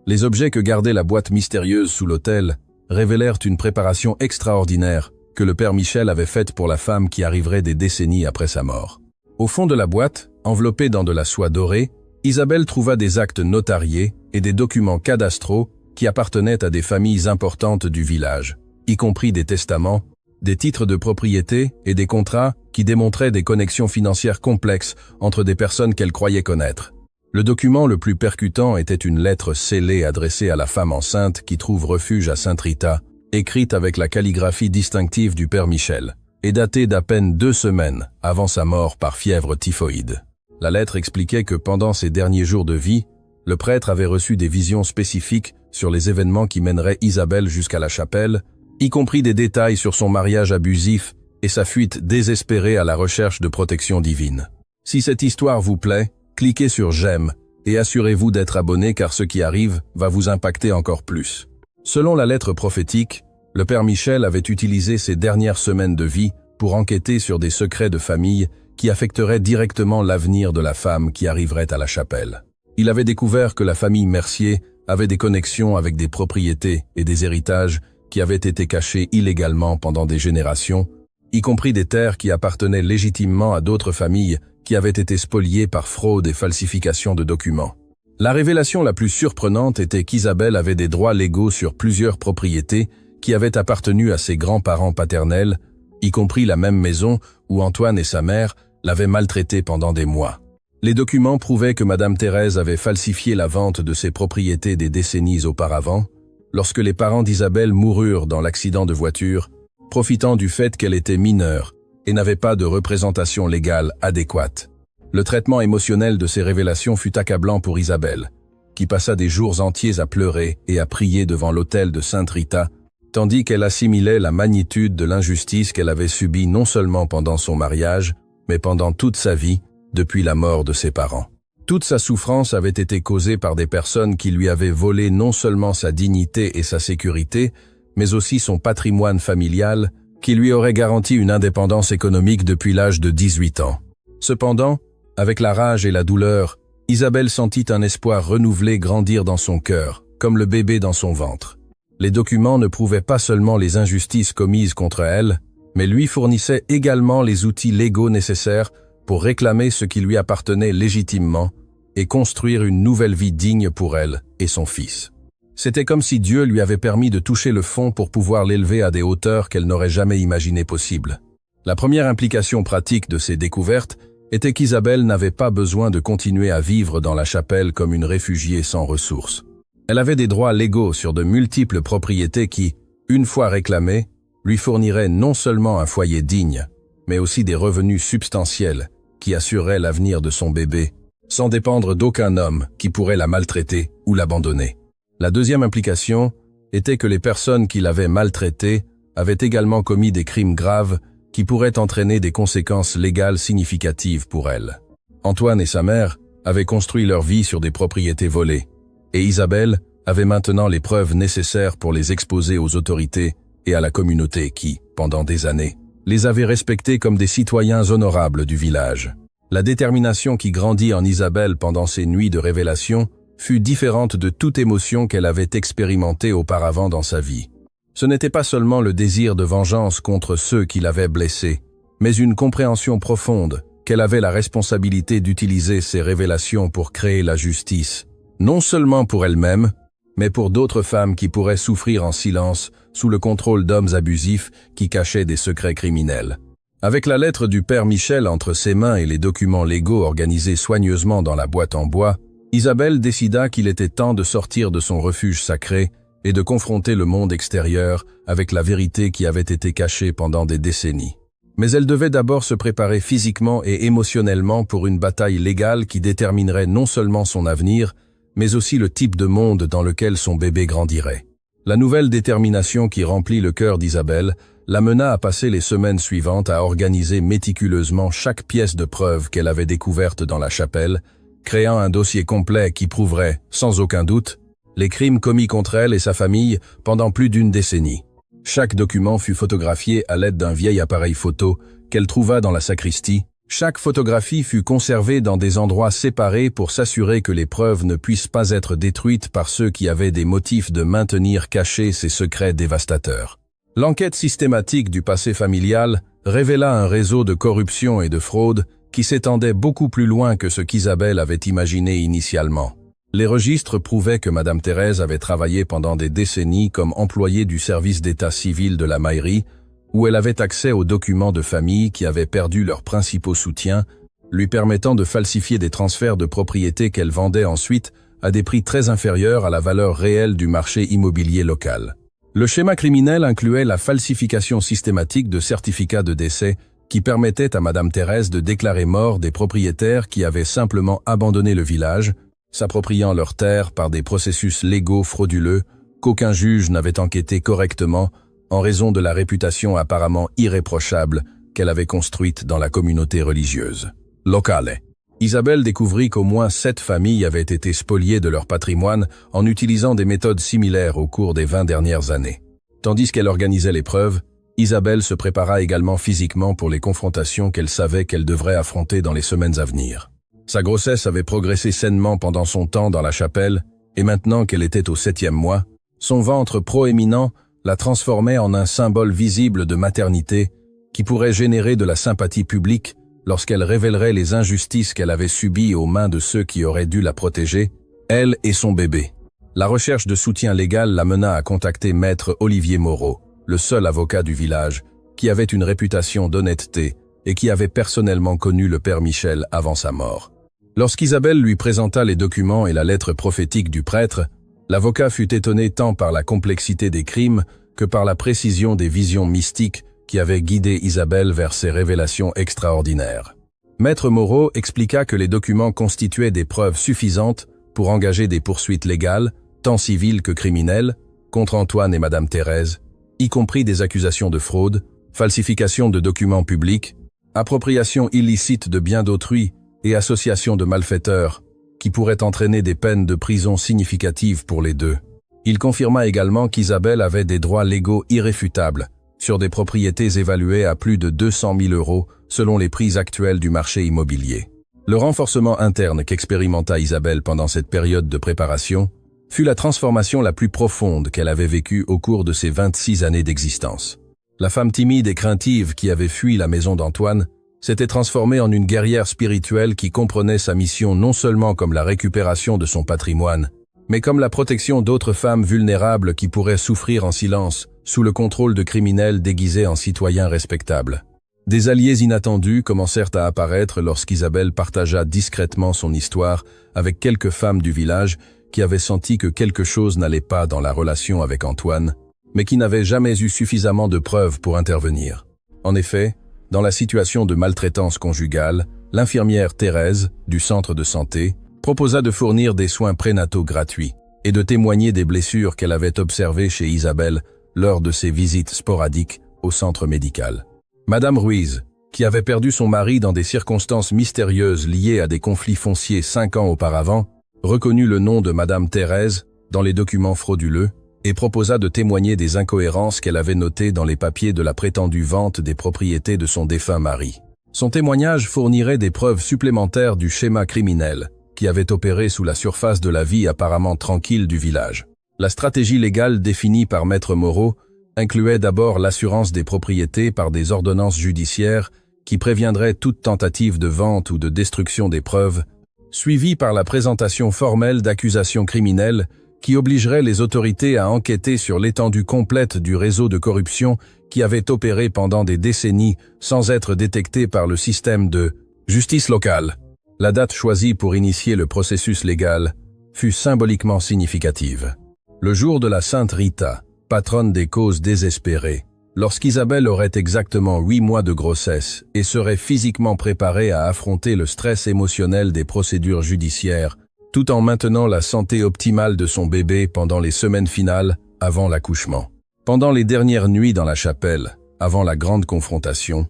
Les objets que gardait la boîte mystérieuse sous l'autel révélèrent une préparation extraordinaire que le Père Michel avait faite pour la femme qui arriverait des décennies après sa mort. Au fond de la boîte, enveloppée dans de la soie dorée, Isabelle trouva des actes notariés et des documents cadastraux qui appartenaient à des familles importantes du village, y compris des testaments, des titres de propriété et des contrats qui démontraient des connexions financières complexes entre des personnes qu'elle croyait connaître. Le document le plus percutant était une lettre scellée adressée à la femme enceinte qui trouve refuge à Sainte Rita, écrite avec la calligraphie distinctive du Père Michel, et datée d'à peine 2 semaines avant sa mort par fièvre typhoïde. La lettre expliquait que pendant ses derniers jours de vie, le prêtre avait reçu des visions spécifiques sur les événements qui mèneraient Isabelle jusqu'à la chapelle, y compris des détails sur son mariage abusif et sa fuite désespérée à la recherche de protection divine. Si cette histoire vous plaît, cliquez sur j'aime et assurez-vous d'être abonné car ce qui arrive va vous impacter encore plus. Selon la lettre prophétique, le Père Michel avait utilisé ses dernières semaines de vie pour enquêter sur des secrets de famille qui affecteraient directement l'avenir de la femme qui arriverait à la chapelle. Il avait découvert que la famille Mercier avait des connexions avec des propriétés et des héritages qui avaient été cachés illégalement pendant des générations, y compris des terres qui appartenaient légitimement à d'autres familles qui avaient été spoliées par fraude et falsification de documents. La révélation la plus surprenante était qu'Isabelle avait des droits légaux sur plusieurs propriétés qui avaient appartenu à ses grands-parents paternels, y compris la même maison où Antoine et sa mère l'avaient maltraitée pendant des mois. Les documents prouvaient que Madame Thérèse avait falsifié la vente de ses propriétés des décennies auparavant, lorsque les parents d'Isabelle moururent dans l'accident de voiture, profitant du fait qu'elle était mineure et n'avait pas de représentation légale adéquate. Le traitement émotionnel de ces révélations fut accablant pour Isabelle, qui passa des jours entiers à pleurer et à prier devant l'autel de Sainte Rita, tandis qu'elle assimilait la magnitude de l'injustice qu'elle avait subie non seulement pendant son mariage, mais pendant toute sa vie, depuis la mort de ses parents. Toute sa souffrance avait été causée par des personnes qui lui avaient volé non seulement sa dignité et sa sécurité, mais aussi son patrimoine familial, qui lui aurait garanti une indépendance économique depuis l'âge de 18 ans. Cependant, avec la rage et la douleur, Isabelle sentit un espoir renouvelé grandir dans son cœur, comme le bébé dans son ventre. Les documents ne prouvaient pas seulement les injustices commises contre elle, mais lui fournissaient également les outils légaux nécessaires pour réclamer ce qui lui appartenait légitimement et construire une nouvelle vie digne pour elle et son fils. C'était comme si Dieu lui avait permis de toucher le fond pour pouvoir l'élever à des hauteurs qu'elle n'aurait jamais imaginées possibles. La première implication pratique de ces découvertes était qu'Isabelle n'avait pas besoin de continuer à vivre dans la chapelle comme une réfugiée sans ressources. Elle avait des droits légaux sur de multiples propriétés qui, une fois réclamées, lui fourniraient non seulement un foyer digne, mais aussi des revenus substantiels qui assuraient l'avenir de son bébé, sans dépendre d'aucun homme qui pourrait la maltraiter ou l'abandonner. La deuxième implication était que les personnes qui l'avaient maltraitée avaient également commis des crimes graves qui pourraient entraîner des conséquences légales significatives pour elle. Antoine et sa mère avaient construit leur vie sur des propriétés volées, et Isabelle avait maintenant les preuves nécessaires pour les exposer aux autorités et à la communauté qui, pendant des années, les avait respectés comme des citoyens honorables du village. La détermination qui grandit en Isabelle pendant ces nuits de révélation fut différente de toute émotion qu'elle avait expérimentée auparavant dans sa vie. Ce n'était pas seulement le désir de vengeance contre ceux qui l'avaient blessée, mais une compréhension profonde qu'elle avait la responsabilité d'utiliser ces révélations pour créer la justice, non seulement pour elle-même, mais pour d'autres femmes qui pourraient souffrir en silence sous le contrôle d'hommes abusifs qui cachaient des secrets criminels. Avec la lettre du Père Michel entre ses mains et les documents légaux organisés soigneusement dans la boîte en bois, Isabelle décida qu'il était temps de sortir de son refuge sacré et de confronter le monde extérieur avec la vérité qui avait été cachée pendant des décennies. Mais elle devait d'abord se préparer physiquement et émotionnellement pour une bataille légale qui déterminerait non seulement son avenir, mais aussi le type de monde dans lequel son bébé grandirait. La nouvelle détermination qui remplit le cœur d'Isabelle l'amena à passer les semaines suivantes à organiser méticuleusement chaque pièce de preuve qu'elle avait découverte dans la chapelle, créant un dossier complet qui prouverait, sans aucun doute, les crimes commis contre elle et sa famille pendant plus d'une décennie. Chaque document fut photographié à l'aide d'un vieil appareil photo qu'elle trouva dans la sacristie. Chaque photographie fut conservée dans des endroits séparés pour s'assurer que les preuves ne puissent pas être détruites par ceux qui avaient des motifs de maintenir cachés ces secrets dévastateurs. L'enquête systématique du passé familial révéla un réseau de corruption et de fraude qui s'étendait beaucoup plus loin que ce qu'Isabelle avait imaginé initialement. Les registres prouvaient que Madame Thérèse avait travaillé pendant des décennies comme employée du service d'état civil de la mairie, où elle avait accès aux documents de famille qui avaient perdu leurs principaux soutiens, lui permettant de falsifier des transferts de propriété qu'elle vendait ensuite à des prix très inférieurs à la valeur réelle du marché immobilier local. Le schéma criminel incluait la falsification systématique de certificats de décès qui permettaient à Madame Thérèse de déclarer mort des propriétaires qui avaient simplement abandonné le village, s'appropriant leurs terres par des processus légaux frauduleux qu'aucun juge n'avait enquêté correctement en raison de la réputation apparemment irréprochable qu'elle avait construite dans la communauté religieuse locale. Isabelle découvrit qu'au moins 7 familles avaient été spoliées de leur patrimoine en utilisant des méthodes similaires au cours des 20 dernières années. Tandis qu'elle organisait l'épreuve, Isabelle se prépara également physiquement pour les confrontations qu'elle savait qu'elle devrait affronter dans les semaines à venir. Sa grossesse avait progressé sainement pendant son temps dans la chapelle, et maintenant qu'elle était au 7e mois, son ventre proéminent la transformait en un symbole visible de maternité qui pourrait générer de la sympathie publique lorsqu'elle révélerait les injustices qu'elle avait subies aux mains de ceux qui auraient dû la protéger, elle et son bébé. La recherche de soutien légal la mena à contacter maître Olivier Moreau, le seul avocat du village, qui avait une réputation d'honnêteté et qui avait personnellement connu le père Michel avant sa mort. Lorsqu'Isabelle lui présenta les documents et la lettre prophétique du prêtre, l'avocat fut étonné tant par la complexité des crimes que par la précision des visions mystiques qui avaient guidé Isabelle vers ces révélations extraordinaires. Maître Moreau expliqua que les documents constituaient des preuves suffisantes pour engager des poursuites légales, tant civiles que criminelles, contre Antoine et Madame Thérèse, y compris des accusations de fraude, falsification de documents publics, appropriation illicite de biens d'autrui et association de malfaiteurs, qui pourraient entraîner des peines de prison significatives pour les deux. Il confirma également qu'Isabelle avait des droits légaux irréfutables sur des propriétés évaluées à plus de 200 000 € selon les prix actuels du marché immobilier. Le renforcement interne qu'expérimenta Isabelle pendant cette période de préparation fut la transformation la plus profonde qu'elle avait vécue au cours de ses 26 années d'existence. La femme timide et craintive qui avait fui la maison d'Antoine s'était transformée en une guerrière spirituelle qui comprenait sa mission non seulement comme la récupération de son patrimoine, mais comme la protection d'autres femmes vulnérables qui pourraient souffrir en silence sous le contrôle de criminels déguisés en citoyens respectables. Des alliés inattendus commencèrent à apparaître lorsqu'Isabelle partagea discrètement son histoire avec quelques femmes du village qui avaient senti que quelque chose n'allait pas dans la relation avec Antoine, mais qui n'avaient jamais eu suffisamment de preuves pour intervenir. En effet, dans la situation de maltraitance conjugale, l'infirmière Thérèse, du centre de santé, proposa de fournir des soins prénataux gratuits et de témoigner des blessures qu'elle avait observées chez Isabelle lors de ses visites sporadiques au centre médical. Madame Ruiz, qui avait perdu son mari dans des circonstances mystérieuses liées à des conflits fonciers 5 ans auparavant, reconnut le nom de Madame Thérèse dans les documents frauduleux et proposa de témoigner des incohérences qu'elle avait notées dans les papiers de la prétendue vente des propriétés de son défunt mari. Son témoignage fournirait des preuves supplémentaires du schéma criminel qui avait opéré sous la surface de la vie apparemment tranquille du village. La stratégie légale définie par Maître Moreau incluait d'abord l'assurance des propriétés par des ordonnances judiciaires qui préviendraient toute tentative de vente ou de destruction des preuves, suivie par la présentation formelle d'accusations criminelles qui obligerait les autorités à enquêter sur l'étendue complète du réseau de corruption qui avait opéré pendant des décennies sans être détecté par le système de justice locale. La date choisie pour initier le processus légal fut symboliquement significative. Le jour de la Sainte Rita, patronne des causes désespérées, lorsqu'Isabelle aurait exactement 8 mois de grossesse et serait physiquement préparée à affronter le stress émotionnel des procédures judiciaires, tout en maintenant la santé optimale de son bébé pendant les semaines finales avant l'accouchement. Pendant les dernières nuits dans la chapelle, avant la grande confrontation,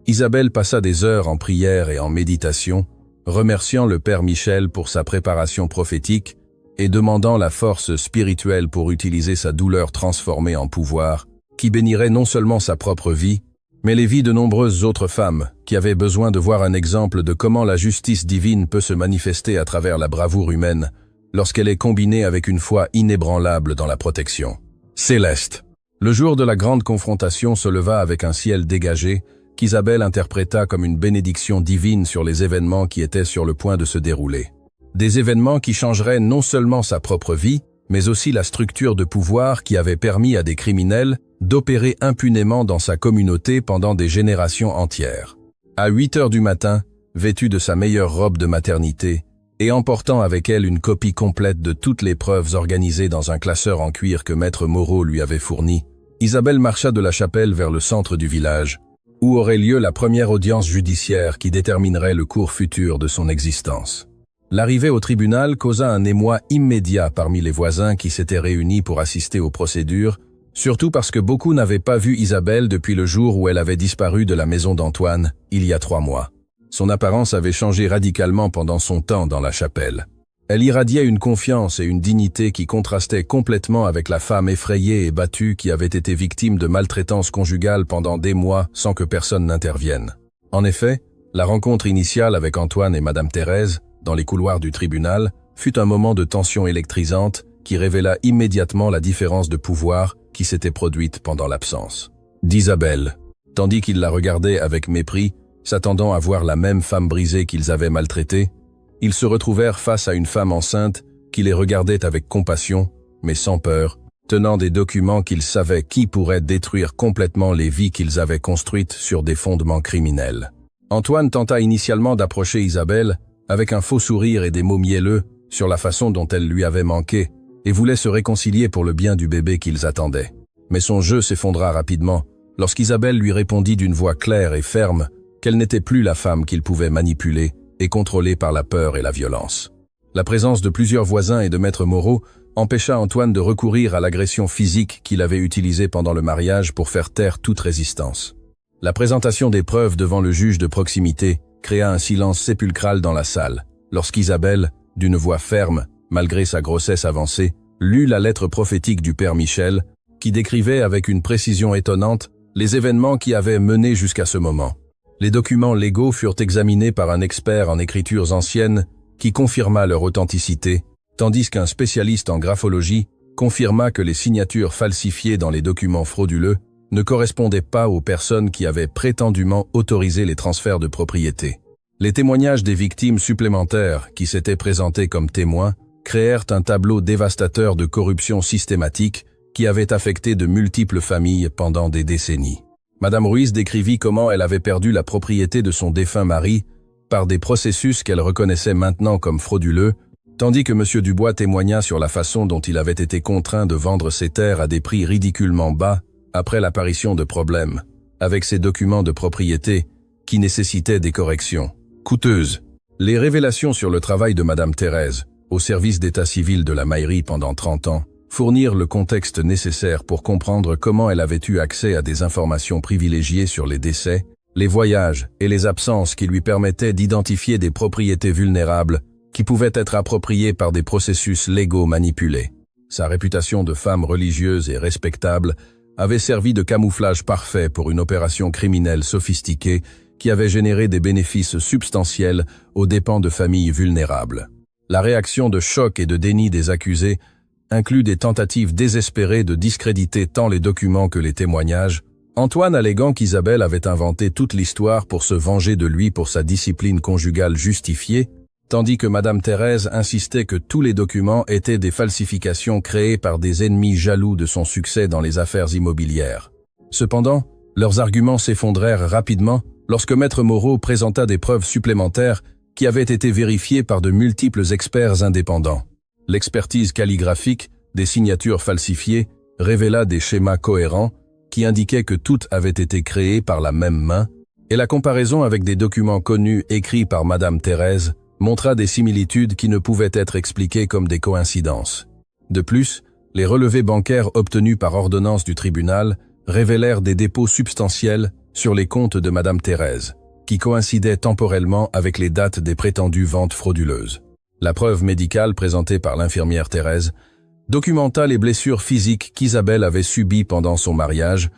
Isabelle passa des heures en prière et en méditation, remerciant le Père Michel pour sa préparation prophétique et demandant la force spirituelle pour utiliser sa douleur transformée en pouvoir, qui bénirait non seulement sa propre vie, mais les vies de nombreuses autres femmes qui avaient besoin de voir un exemple de comment la justice divine peut se manifester à travers la bravoure humaine lorsqu'elle est combinée avec une foi inébranlable dans la protection céleste. Le jour de la grande confrontation se leva avec un ciel dégagé qu'Isabelle interpréta comme une bénédiction divine sur les événements qui étaient sur le point de se dérouler. Des événements qui changeraient non seulement sa propre vie, mais aussi la structure de pouvoir qui avait permis à des criminels d'opérer impunément dans sa communauté pendant des générations entières. À 8 heures du matin, vêtue de sa meilleure robe de maternité, et emportant avec elle une copie complète de toutes les preuves organisées dans un classeur en cuir que Maître Moreau lui avait fourni, Isabelle marcha de la chapelle vers le centre du village, où aurait lieu la première audience judiciaire qui déterminerait le cours futur de son existence. L'arrivée au tribunal causa un émoi immédiat parmi les voisins qui s'étaient réunis pour assister aux procédures, Surtout parce que beaucoup n'avaient pas vu Isabelle depuis le jour où elle avait disparu de la maison d'Antoine, il y a 3 mois. Son apparence avait changé radicalement pendant son temps dans la chapelle. Elle irradiait une confiance et une dignité qui contrastaient complètement avec la femme effrayée et battue qui avait été victime de maltraitance conjugale pendant des mois sans que personne n'intervienne. En effet, la rencontre initiale avec Antoine et Madame Thérèse, dans les couloirs du tribunal, fut un moment de tension électrisante qui révéla immédiatement la différence de pouvoir qui s'était produite pendant l'absence d'Isabelle. Tandis qu'ils la regardaient avec mépris, s'attendant à voir la même femme brisée qu'ils avaient maltraitée, ils se retrouvèrent face à une femme enceinte qui les regardait avec compassion, mais sans peur, tenant des documents qu'ils savaient qui pourraient détruire complètement les vies qu'ils avaient construites sur des fondements criminels. Antoine tenta initialement d'approcher Isabelle avec un faux sourire et des mots mielleux sur la façon dont elle lui avait manqué et voulait se réconcilier pour le bien du bébé qu'ils attendaient. Mais son jeu s'effondra rapidement lorsqu'Isabelle lui répondit d'une voix claire et ferme qu'elle n'était plus la femme qu'il pouvait manipuler et contrôler par la peur et la violence. La présence de plusieurs voisins et de maître Moreau empêcha Antoine de recourir à l'agression physique qu'il avait utilisée pendant le mariage pour faire taire toute résistance. La présentation des preuves devant le juge de proximité créa un silence sépulcral dans la salle, lorsqu'Isabelle, d'une voix ferme, malgré sa grossesse avancée, lut la lettre prophétique du Père Michel, qui décrivait avec une précision étonnante les événements qui avaient mené jusqu'à ce moment. Les documents légaux furent examinés par un expert en écritures anciennes qui confirma leur authenticité, tandis qu'un spécialiste en graphologie confirma que les signatures falsifiées dans les documents frauduleux ne correspondaient pas aux personnes qui avaient prétendument autorisé les transferts de propriété. Les témoignages des victimes supplémentaires qui s'étaient présentées comme témoins créèrent un tableau dévastateur de corruption systématique qui avait affecté de multiples familles pendant des décennies. Madame Ruiz décrivit comment elle avait perdu la propriété de son défunt mari par des processus qu'elle reconnaissait maintenant comme frauduleux, tandis que M. Dubois témoigna sur la façon dont il avait été contraint de vendre ses terres à des prix ridiculement bas après l'apparition de problèmes, avec ses documents de propriété qui nécessitaient des corrections coûteuses. Les révélations sur le travail de Madame Thérèse, au service d'état civil de la mairie pendant 30 ans, fournirent le contexte nécessaire pour comprendre comment elle avait eu accès à des informations privilégiées sur les décès, les voyages et les absences qui lui permettaient d'identifier des propriétés vulnérables qui pouvaient être appropriées par des processus légaux manipulés. Sa réputation de femme religieuse et respectable avait servi de camouflage parfait pour une opération criminelle sophistiquée qui avait généré des bénéfices substantiels aux dépens de familles vulnérables. La réaction de choc et de déni des accusés inclut des tentatives désespérées de discréditer tant les documents que les témoignages, Antoine alléguant qu'Isabelle avait inventé toute l'histoire pour se venger de lui pour sa discipline conjugale justifiée, tandis que Madame Thérèse insistait que tous les documents étaient des falsifications créées par des ennemis jaloux de son succès dans les affaires immobilières. Cependant, leurs arguments s'effondrèrent rapidement lorsque Maître Moreau présenta des preuves supplémentaires qui avaient été vérifiées par de multiples experts indépendants. L'expertise calligraphique des signatures falsifiées révéla des schémas cohérents qui indiquaient que toutes avaient été créées par la même main, et la comparaison avec des documents connus écrits par Madame Thérèse montra des similitudes qui ne pouvaient être expliquées comme des coïncidences. De plus, les relevés bancaires obtenus par ordonnance du tribunal révélèrent des dépôts substantiels sur les comptes de Madame Thérèse, qui coïncidaient temporellement avec les dates des prétendues ventes frauduleuses. La preuve médicale présentée par l'infirmière Thérèse documenta les blessures physiques qu'Isabelle avait subies pendant son mariage,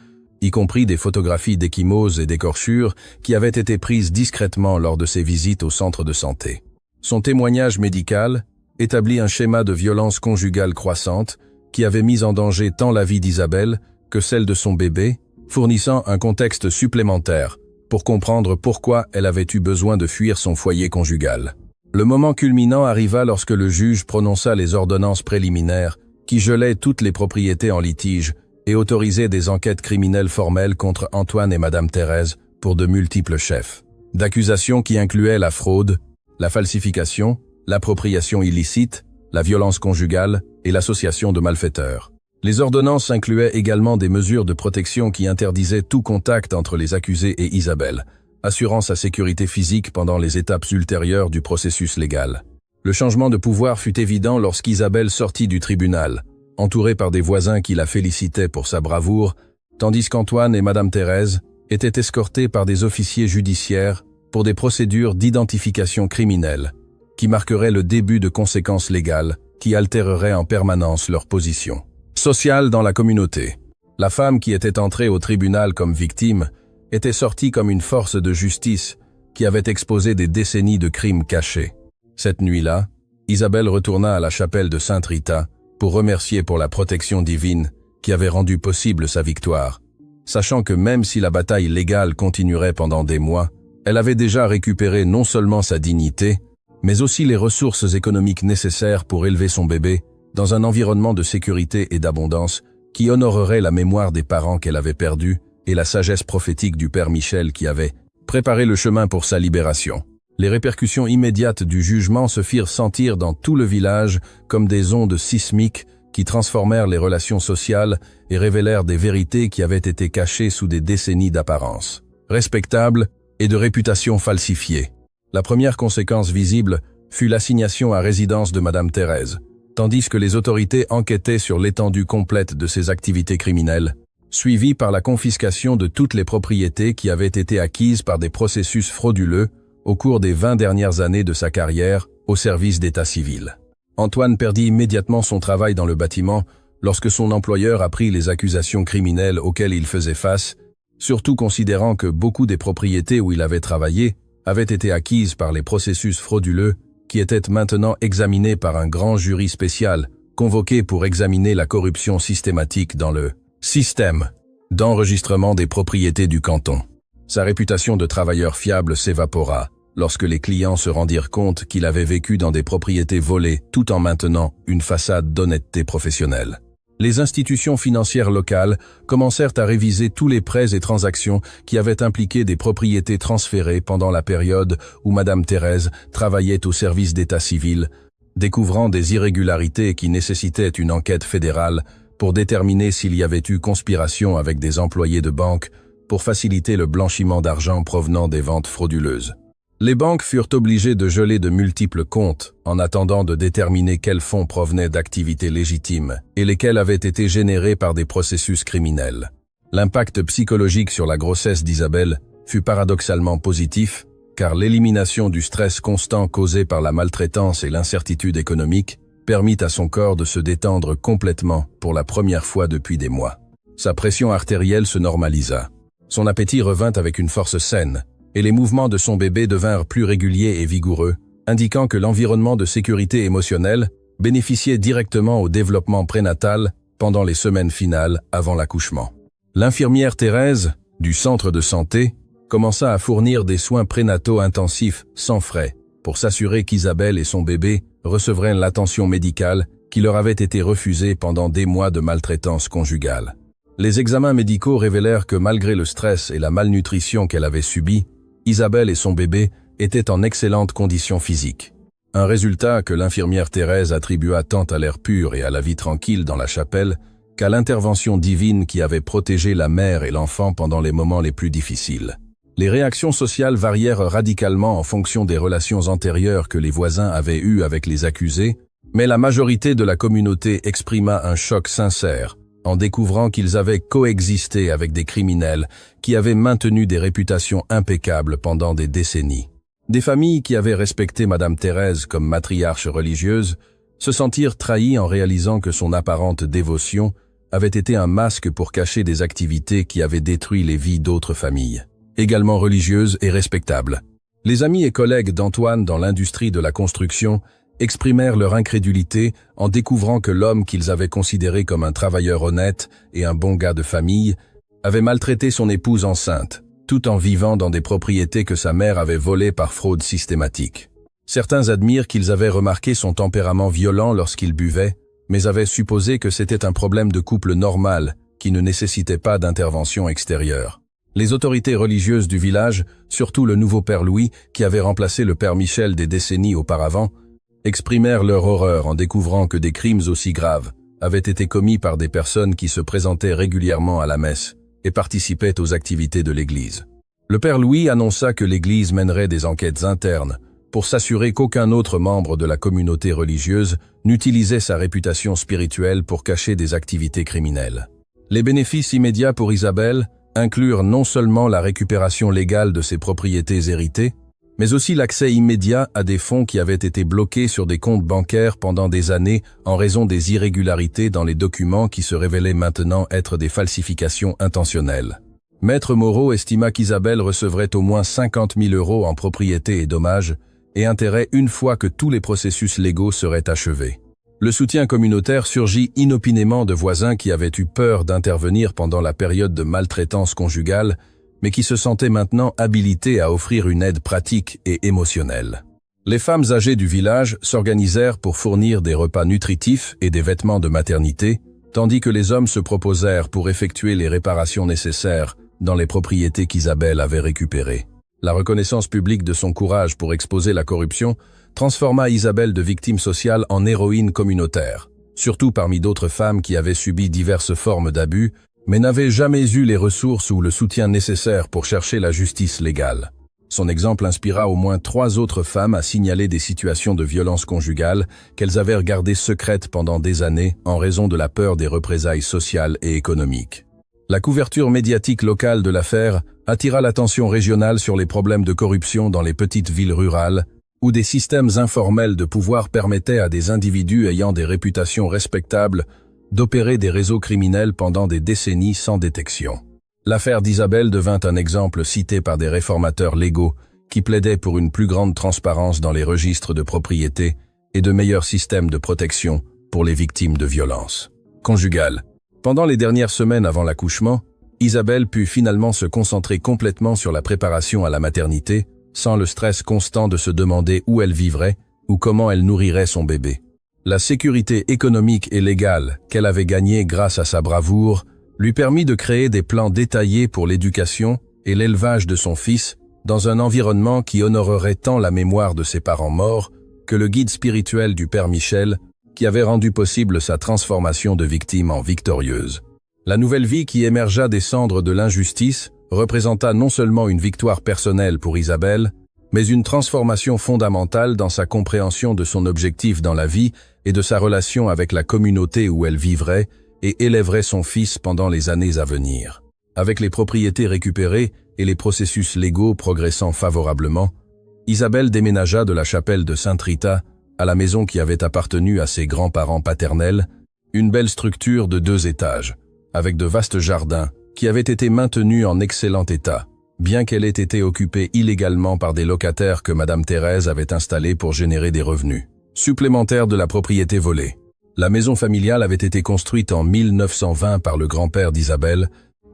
y compris des photographies d'échymoses et d'écorchures qui avaient été prises discrètement lors de ses visites au centre de santé. Son témoignage médical établit un schéma de violence conjugale croissante qui avait mis en danger tant la vie d'Isabelle que celle de son bébé, fournissant un contexte supplémentaire pour comprendre pourquoi elle avait eu besoin de fuir son foyer conjugal. Le moment culminant arriva lorsque le juge prononça les ordonnances préliminaires qui gelaient toutes les propriétés en litige et autorisaient des enquêtes criminelles formelles contre Antoine et Madame Thérèse pour de multiples chefs d'accusations qui incluaient la fraude, la falsification, l'appropriation illicite, la violence conjugale et l'association de malfaiteurs. Les ordonnances incluaient également des mesures de protection qui interdisaient tout contact entre les accusés et Isabelle, assurant sa sécurité physique pendant les étapes ultérieures du processus légal. Le changement de pouvoir fut évident lorsqu'Isabelle sortit du tribunal, entouré par des voisins qui la félicitaient pour sa bravoure, tandis qu'Antoine et Madame Thérèse étaient escortés par des officiers judiciaires pour des procédures d'identification criminelle qui marqueraient le début de conséquences légales qui altéreraient en permanence leur position sociale dans la communauté. La femme qui était entrée au tribunal comme victime était sortie comme une force de justice qui avait exposé des décennies de crimes cachés. Cette nuit-là, Isabelle retourna à la chapelle de Sainte Rita pour remercier pour la protection divine qui avait rendu possible sa victoire, sachant que même si la bataille légale continuerait pendant des mois, elle avait déjà récupéré non seulement sa dignité, mais aussi les ressources économiques nécessaires pour élever son bébé dans un environnement de sécurité et d'abondance qui honorerait la mémoire des parents qu'elle avait perdus et la sagesse prophétique du Père Michel qui avait préparé le chemin pour sa libération. Les répercussions immédiates du jugement se firent sentir dans tout le village comme des ondes sismiques qui transformèrent les relations sociales et révélèrent des vérités qui avaient été cachées sous des décennies d'apparence respectable et de réputation falsifiée. La première conséquence visible fut l'assignation à résidence de Madame Thérèse, tandis que les autorités enquêtaient sur l'étendue complète de ses activités criminelles, suivie par la confiscation de toutes les propriétés qui avaient été acquises par des processus frauduleux au cours des 20 dernières années de sa carrière au service d'état civil. Antoine perdit immédiatement son travail dans le bâtiment lorsque son employeur apprit les accusations criminelles auxquelles il faisait face, surtout considérant que beaucoup des propriétés où il avait travaillé avaient été acquises par les processus frauduleux qui étaient maintenant examinés par un grand jury spécial convoqué pour examiner la corruption systématique dans le système d'enregistrement des propriétés du canton. Sa réputation de travailleur fiable s'évapora lorsque les clients se rendirent compte qu'il avait vécu dans des propriétés volées tout en maintenant une façade d'honnêteté professionnelle. Les institutions financières locales commencèrent à réviser tous les prêts et transactions qui avaient impliqué des propriétés transférées pendant la période où Madame Thérèse travaillait au service d'état civil, découvrant des irrégularités qui nécessitaient une enquête fédérale pour déterminer s'il y avait eu conspiration avec des employés de banque pour faciliter le blanchiment d'argent provenant des ventes frauduleuses. Les banques furent obligées de geler de multiples comptes en attendant de déterminer quels fonds provenaient d'activités légitimes et lesquels avaient été générés par des processus criminels. L'impact psychologique sur la grossesse d'Isabelle fut paradoxalement positif, car l'élimination du stress constant causé par la maltraitance et l'incertitude économique permit à son corps de se détendre complètement pour la première fois depuis des mois. Sa pression artérielle se normalisa. Son appétit revint avec une force saine, et les mouvements de son bébé devinrent plus réguliers et vigoureux, indiquant que l'environnement de sécurité émotionnelle bénéficiait directement au développement prénatal pendant les semaines finales avant l'accouchement. L'infirmière Thérèse, du centre de santé, commença à fournir des soins prénataux intensifs sans frais pour s'assurer qu'Isabelle et son bébé recevraient l'attention médicale qui leur avait été refusée pendant des mois de maltraitance conjugale. Les examens médicaux révélèrent que malgré le stress et la malnutrition qu'elle avait subis, Isabelle et son bébé étaient en excellentes conditions physiques. Un résultat que l'infirmière Thérèse attribua tant à l'air pur et à la vie tranquille dans la chapelle qu'à l'intervention divine qui avait protégé la mère et l'enfant pendant les moments les plus difficiles. Les réactions sociales varièrent radicalement en fonction des relations antérieures que les voisins avaient eues avec les accusés, mais la majorité de la communauté exprima un choc sincère en découvrant qu'ils avaient coexisté avec des criminels qui avaient maintenu des réputations impeccables pendant des décennies. Des familles qui avaient respecté Madame Thérèse comme matriarche religieuse se sentirent trahies en réalisant que son apparente dévotion avait été un masque pour cacher des activités qui avaient détruit les vies d'autres familles, également religieuses et respectables. Les amis et collègues d'Antoine dans l'industrie de la construction exprimèrent leur incrédulité en découvrant que l'homme qu'ils avaient considéré comme un travailleur honnête et un bon gars de famille avait maltraité son épouse enceinte, tout en vivant dans des propriétés que sa mère avait volées par fraude systématique. Certains admirent qu'ils avaient remarqué son tempérament violent lorsqu'il buvait, mais avaient supposé que c'était un problème de couple normal qui ne nécessitait pas d'intervention extérieure. Les autorités religieuses du village, surtout le nouveau père Louis qui avait remplacé le père Michel des décennies auparavant, exprimèrent leur horreur en découvrant que des crimes aussi graves avaient été commis par des personnes qui se présentaient régulièrement à la messe et participaient aux activités de l'Église. Le père Louis annonça que l'Église mènerait des enquêtes internes pour s'assurer qu'aucun autre membre de la communauté religieuse n'utilisait sa réputation spirituelle pour cacher des activités criminelles. Les bénéfices immédiats pour Isabelle inclurent non seulement la récupération légale de ses propriétés héritées, mais aussi l'accès immédiat à des fonds qui avaient été bloqués sur des comptes bancaires pendant des années en raison des irrégularités dans les documents qui se révélaient maintenant être des falsifications intentionnelles. Maître Moreau estima qu'Isabelle recevrait au moins 50 000 € en propriétés et dommages et intérêts une fois que tous les processus légaux seraient achevés. Le soutien communautaire surgit inopinément de voisins qui avaient eu peur d'intervenir pendant la période de maltraitance conjugale, mais qui se sentaient maintenant habilités à offrir une aide pratique et émotionnelle. Les femmes âgées du village s'organisèrent pour fournir des repas nutritifs et des vêtements de maternité, tandis que les hommes se proposèrent pour effectuer les réparations nécessaires dans les propriétés qu'Isabelle avait récupérées. La reconnaissance publique de son courage pour exposer la corruption transforma Isabelle de victime sociale en héroïne communautaire, surtout parmi d'autres femmes qui avaient subi diverses formes d'abus, mais n'avaient jamais eu les ressources ou le soutien nécessaire pour chercher la justice légale. Son exemple inspira au moins 3 autres femmes à signaler des situations de violence conjugale qu'elles avaient gardées secrètes pendant des années en raison de la peur des représailles sociales et économiques. La couverture médiatique locale de l'affaire attira l'attention régionale sur les problèmes de corruption dans les petites villes rurales, où des systèmes informels de pouvoir permettaient à des individus ayant des réputations respectables d'opérer des réseaux criminels pendant des décennies sans détection. L'affaire d'Isabelle devint un exemple cité par des réformateurs légaux qui plaidaient pour une plus grande transparence dans les registres de propriété et de meilleurs systèmes de protection pour les victimes de violences conjugales. Pendant les dernières semaines avant l'accouchement, Isabelle put finalement se concentrer complètement sur la préparation à la maternité, sans le stress constant de se demander où elle vivrait ou comment elle nourrirait son bébé. La sécurité économique et légale qu'elle avait gagnée grâce à sa bravoure lui permit de créer des plans détaillés pour l'éducation et l'élevage de son fils dans un environnement qui honorerait tant la mémoire de ses parents morts que le guide spirituel du Père Michel qui avait rendu possible sa transformation de victime en victorieuse. La nouvelle vie qui émergea des cendres de l'injustice représenta non seulement une victoire personnelle pour Isabelle, mais une transformation fondamentale dans sa compréhension de son objectif dans la vie et de sa relation avec la communauté où elle vivrait et élèverait son fils pendant les années à venir. Avec les propriétés récupérées et les processus légaux progressant favorablement, Isabelle déménagea de la chapelle de Sainte-Rita à la maison qui avait appartenu à ses grands-parents paternels, une belle structure de 2 étages, avec de vastes jardins, qui avait été maintenue en excellent état, bien qu'elle ait été occupée illégalement par des locataires que Madame Thérèse avait installés pour générer des revenus supplémentaires de la propriété volée. La maison familiale avait été construite en 1920 par le grand-père d'Isabelle,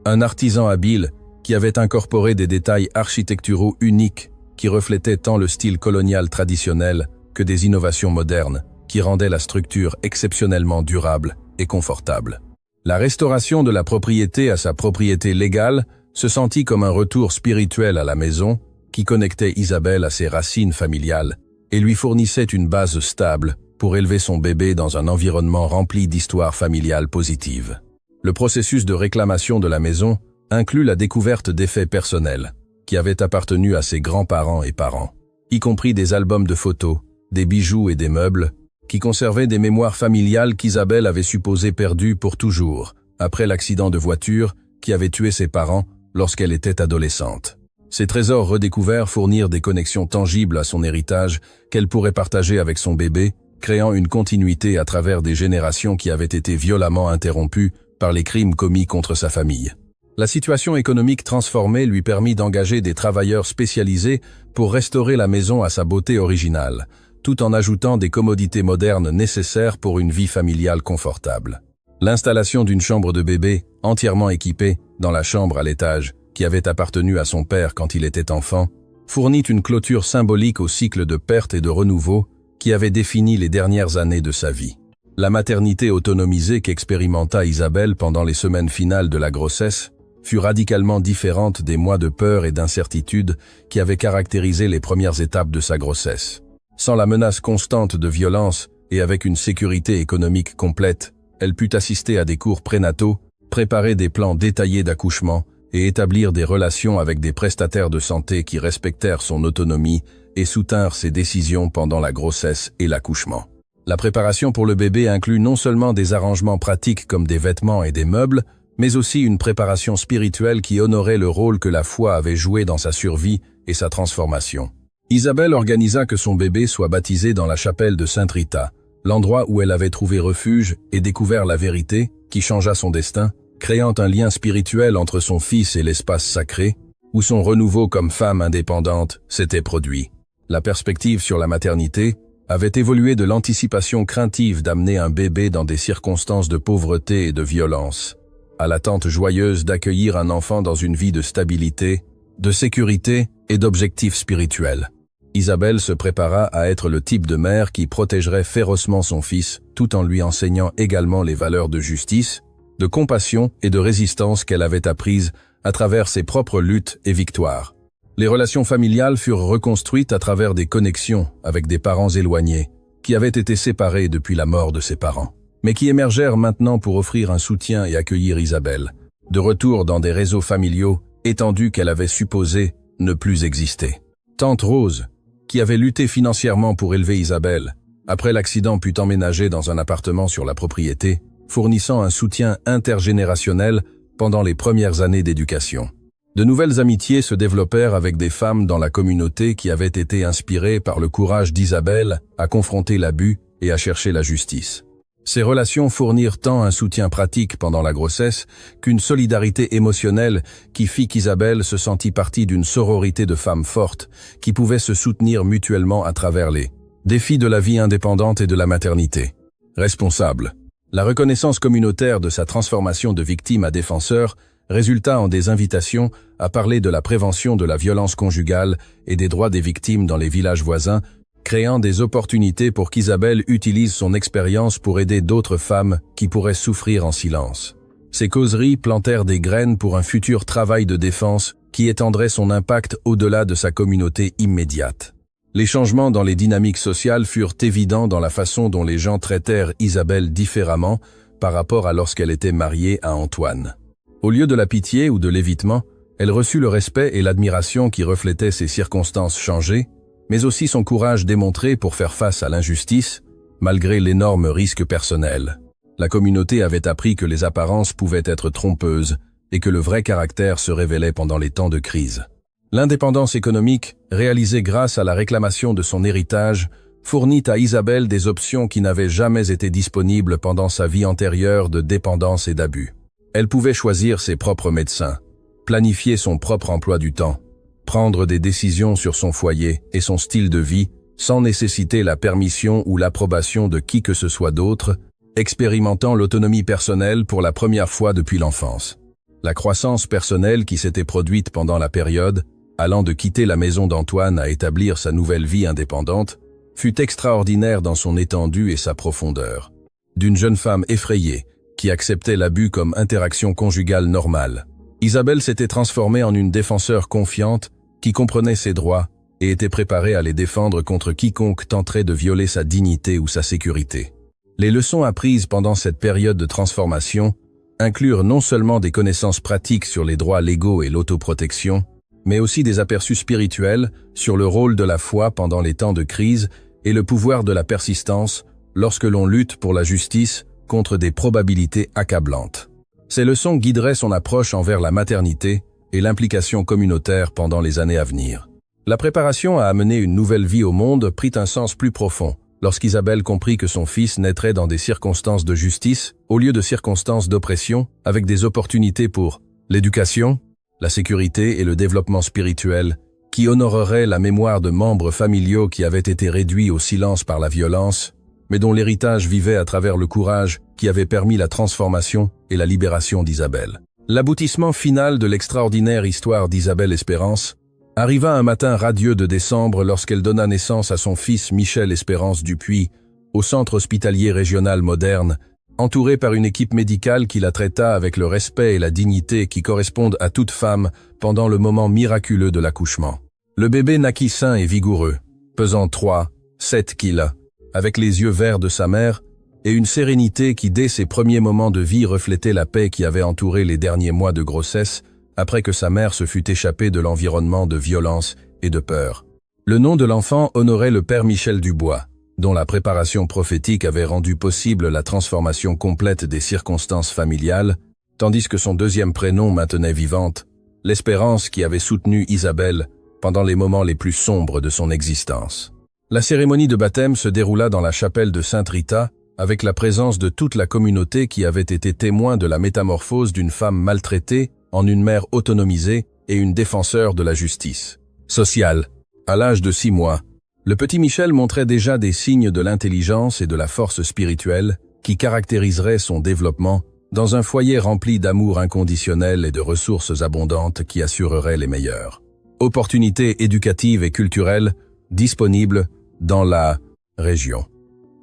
un artisan habile qui avait incorporé des détails architecturaux uniques qui reflétaient tant le style colonial traditionnel que des innovations modernes qui rendaient la structure exceptionnellement durable et confortable. La restauration de la propriété à sa propriété légale se sentit comme un retour spirituel à la maison qui connectait Isabelle à ses racines familiales et lui fournissait une base stable pour élever son bébé dans un environnement rempli d'histoires familiales positives. Le processus de réclamation de la maison inclut la découverte d'effets personnels qui avaient appartenu à ses grands-parents et parents, y compris des albums de photos, des bijoux et des meubles, qui conservaient des mémoires familiales qu'Isabelle avait supposées perdues pour toujours, après l'accident de voiture qui avait tué ses parents lorsqu'elle était adolescente. Ces trésors redécouverts fournirent des connexions tangibles à son héritage qu'elle pourrait partager avec son bébé, créant une continuité à travers des générations qui avaient été violemment interrompues par les crimes commis contre sa famille. La situation économique transformée lui permit d'engager des travailleurs spécialisés pour restaurer la maison à sa beauté originale, tout en ajoutant des commodités modernes nécessaires pour une vie familiale confortable. L'installation d'une chambre de bébé, entièrement équipée, dans la chambre à l'étage, qui avait appartenu à son père quand il était enfant, fournit une clôture symbolique au cycle de perte et de renouveau qui avait défini les dernières années de sa vie. La maternité autonomisée qu'expérimenta Isabelle pendant les semaines finales de la grossesse fut radicalement différente des mois de peur et d'incertitude qui avaient caractérisé les premières étapes de sa grossesse. Sans la menace constante de violence et avec une sécurité économique complète, elle put assister à des cours prénataux, préparer des plans détaillés d'accouchement et établir des relations avec des prestataires de santé qui respectèrent son autonomie et soutinrent ses décisions pendant la grossesse et l'accouchement. La préparation pour le bébé inclut non seulement des arrangements pratiques comme des vêtements et des meubles, mais aussi une préparation spirituelle qui honorait le rôle que la foi avait joué dans sa survie et sa transformation. Isabelle organisa que son bébé soit baptisé dans la chapelle de Sainte Rita, l'endroit où elle avait trouvé refuge et découvert la vérité qui changea son destin, créant un lien spirituel entre son fils et l'espace sacré, où son renouveau comme femme indépendante s'était produit. La perspective sur la maternité avait évolué de l'anticipation craintive d'amener un bébé dans des circonstances de pauvreté et de violence, à l'attente joyeuse d'accueillir un enfant dans une vie de stabilité, de sécurité et d'objectifs spirituels. Isabelle se prépara à être le type de mère qui protégerait férocement son fils, tout en lui enseignant également les valeurs de justice, de compassion et de résistance qu'elle avait apprises à travers ses propres luttes et victoires. Les relations familiales furent reconstruites à travers des connexions avec des parents éloignés, qui avaient été séparés depuis la mort de ses parents, mais qui émergèrent maintenant pour offrir un soutien et accueillir Isabelle, de retour dans des réseaux familiaux étendus qu'elle avait supposés ne plus exister. Tante Rose, qui avait lutté financièrement pour élever Isabelle, après l'accident put emménager dans un appartement sur la propriété, fournissant un soutien intergénérationnel pendant les premières années d'éducation. De nouvelles amitiés se développèrent avec des femmes dans la communauté qui avaient été inspirées par le courage d'Isabelle à confronter l'abus et à chercher la justice. Ces relations fournirent tant un soutien pratique pendant la grossesse qu'une solidarité émotionnelle qui fit qu'Isabelle se sentit partie d'une sororité de femmes fortes qui pouvaient se soutenir mutuellement à travers les défis de la vie indépendante et de la maternité. Responsable. La reconnaissance communautaire de sa transformation de victime à défenseur résulta en des invitations à parler de la prévention de la violence conjugale et des droits des victimes dans les villages voisins, créant des opportunités pour qu'Isabelle utilise son expérience pour aider d'autres femmes qui pourraient souffrir en silence. Ces causeries plantèrent des graines pour un futur travail de défense qui étendrait son impact au-delà de sa communauté immédiate. Les changements dans les dynamiques sociales furent évidents dans la façon dont les gens traitèrent Isabelle différemment par rapport à lorsqu'elle était mariée à Antoine. Au lieu de la pitié ou de l'évitement, elle reçut le respect et l'admiration qui reflétaient ses circonstances changées, mais aussi son courage démontré pour faire face à l'injustice, malgré l'énorme risque personnel. La communauté avait appris que les apparences pouvaient être trompeuses et que le vrai caractère se révélait pendant les temps de crise. L'indépendance économique, réalisée grâce à la réclamation de son héritage, fournit à Isabelle des options qui n'avaient jamais été disponibles pendant sa vie antérieure de dépendance et d'abus. Elle pouvait choisir ses propres médecins, planifier son propre emploi du temps, prendre des décisions sur son foyer et son style de vie sans nécessiter la permission ou l'approbation de qui que ce soit d'autre, expérimentant l'autonomie personnelle pour la première fois depuis l'enfance. La croissance personnelle qui s'était produite pendant la période, allant de quitter la maison d'Antoine à établir sa nouvelle vie indépendante, fut extraordinaire dans son étendue et sa profondeur. D'une jeune femme effrayée, qui acceptait l'abus comme interaction conjugale normale, Isabelle s'était transformée en une défenseur confiante qui comprenait ses droits et était préparée à les défendre contre quiconque tenterait de violer sa dignité ou sa sécurité. Les leçons apprises pendant cette période de transformation inclurent non seulement des connaissances pratiques sur les droits légaux et l'autoprotection, mais aussi des aperçus spirituels sur le rôle de la foi pendant les temps de crise et le pouvoir de la persistance lorsque l'on lutte pour la justice contre des probabilités accablantes. Ces leçons guideraient son approche envers la maternité et l'implication communautaire pendant les années à venir. La préparation à amener une nouvelle vie au monde prit un sens plus profond lorsqu'Isabelle comprit que son fils naîtrait dans des circonstances de justice au lieu de circonstances d'oppression, avec des opportunités pour l'éducation, la sécurité et le développement spirituel, qui honoreraient la mémoire de membres familiaux qui avaient été réduits au silence par la violence, mais dont l'héritage vivait à travers le courage qui avait permis la transformation et la libération d'Isabelle. L'aboutissement final de l'extraordinaire histoire d'Isabelle Espérance arriva un matin radieux de décembre lorsqu'elle donna naissance à son fils Michel Espérance Dupuis au centre hospitalier régional moderne, entouré par une équipe médicale qui la traita avec le respect et la dignité qui correspondent à toute femme pendant le moment miraculeux de l'accouchement. Le bébé naquit sain et vigoureux, pesant 3-7 kilos, avec les yeux verts de sa mère et une sérénité qui dès ses premiers moments de vie reflétait la paix qui avait entouré les derniers mois de grossesse après que sa mère se fût échappée de l'environnement de violence et de peur. Le nom de l'enfant honorait le père Michel Dubois, dont la préparation prophétique avait rendu possible la transformation complète des circonstances familiales, tandis que son deuxième prénom maintenait vivante l'espérance qui avait soutenu Isabelle pendant les moments les plus sombres de son existence. La cérémonie de baptême se déroula dans la chapelle de Sainte-Rita, avec la présence de toute la communauté qui avait été témoin de la métamorphose d'une femme maltraitée en une mère autonomisée et une défenseur de la justice sociale. À l'âge de 6 mois, le petit Michel montrait déjà des signes de l'intelligence et de la force spirituelle qui caractériseraient son développement dans un foyer rempli d'amour inconditionnel et de ressources abondantes qui assureraient les meilleures opportunités éducatives et culturelles disponibles dans la région.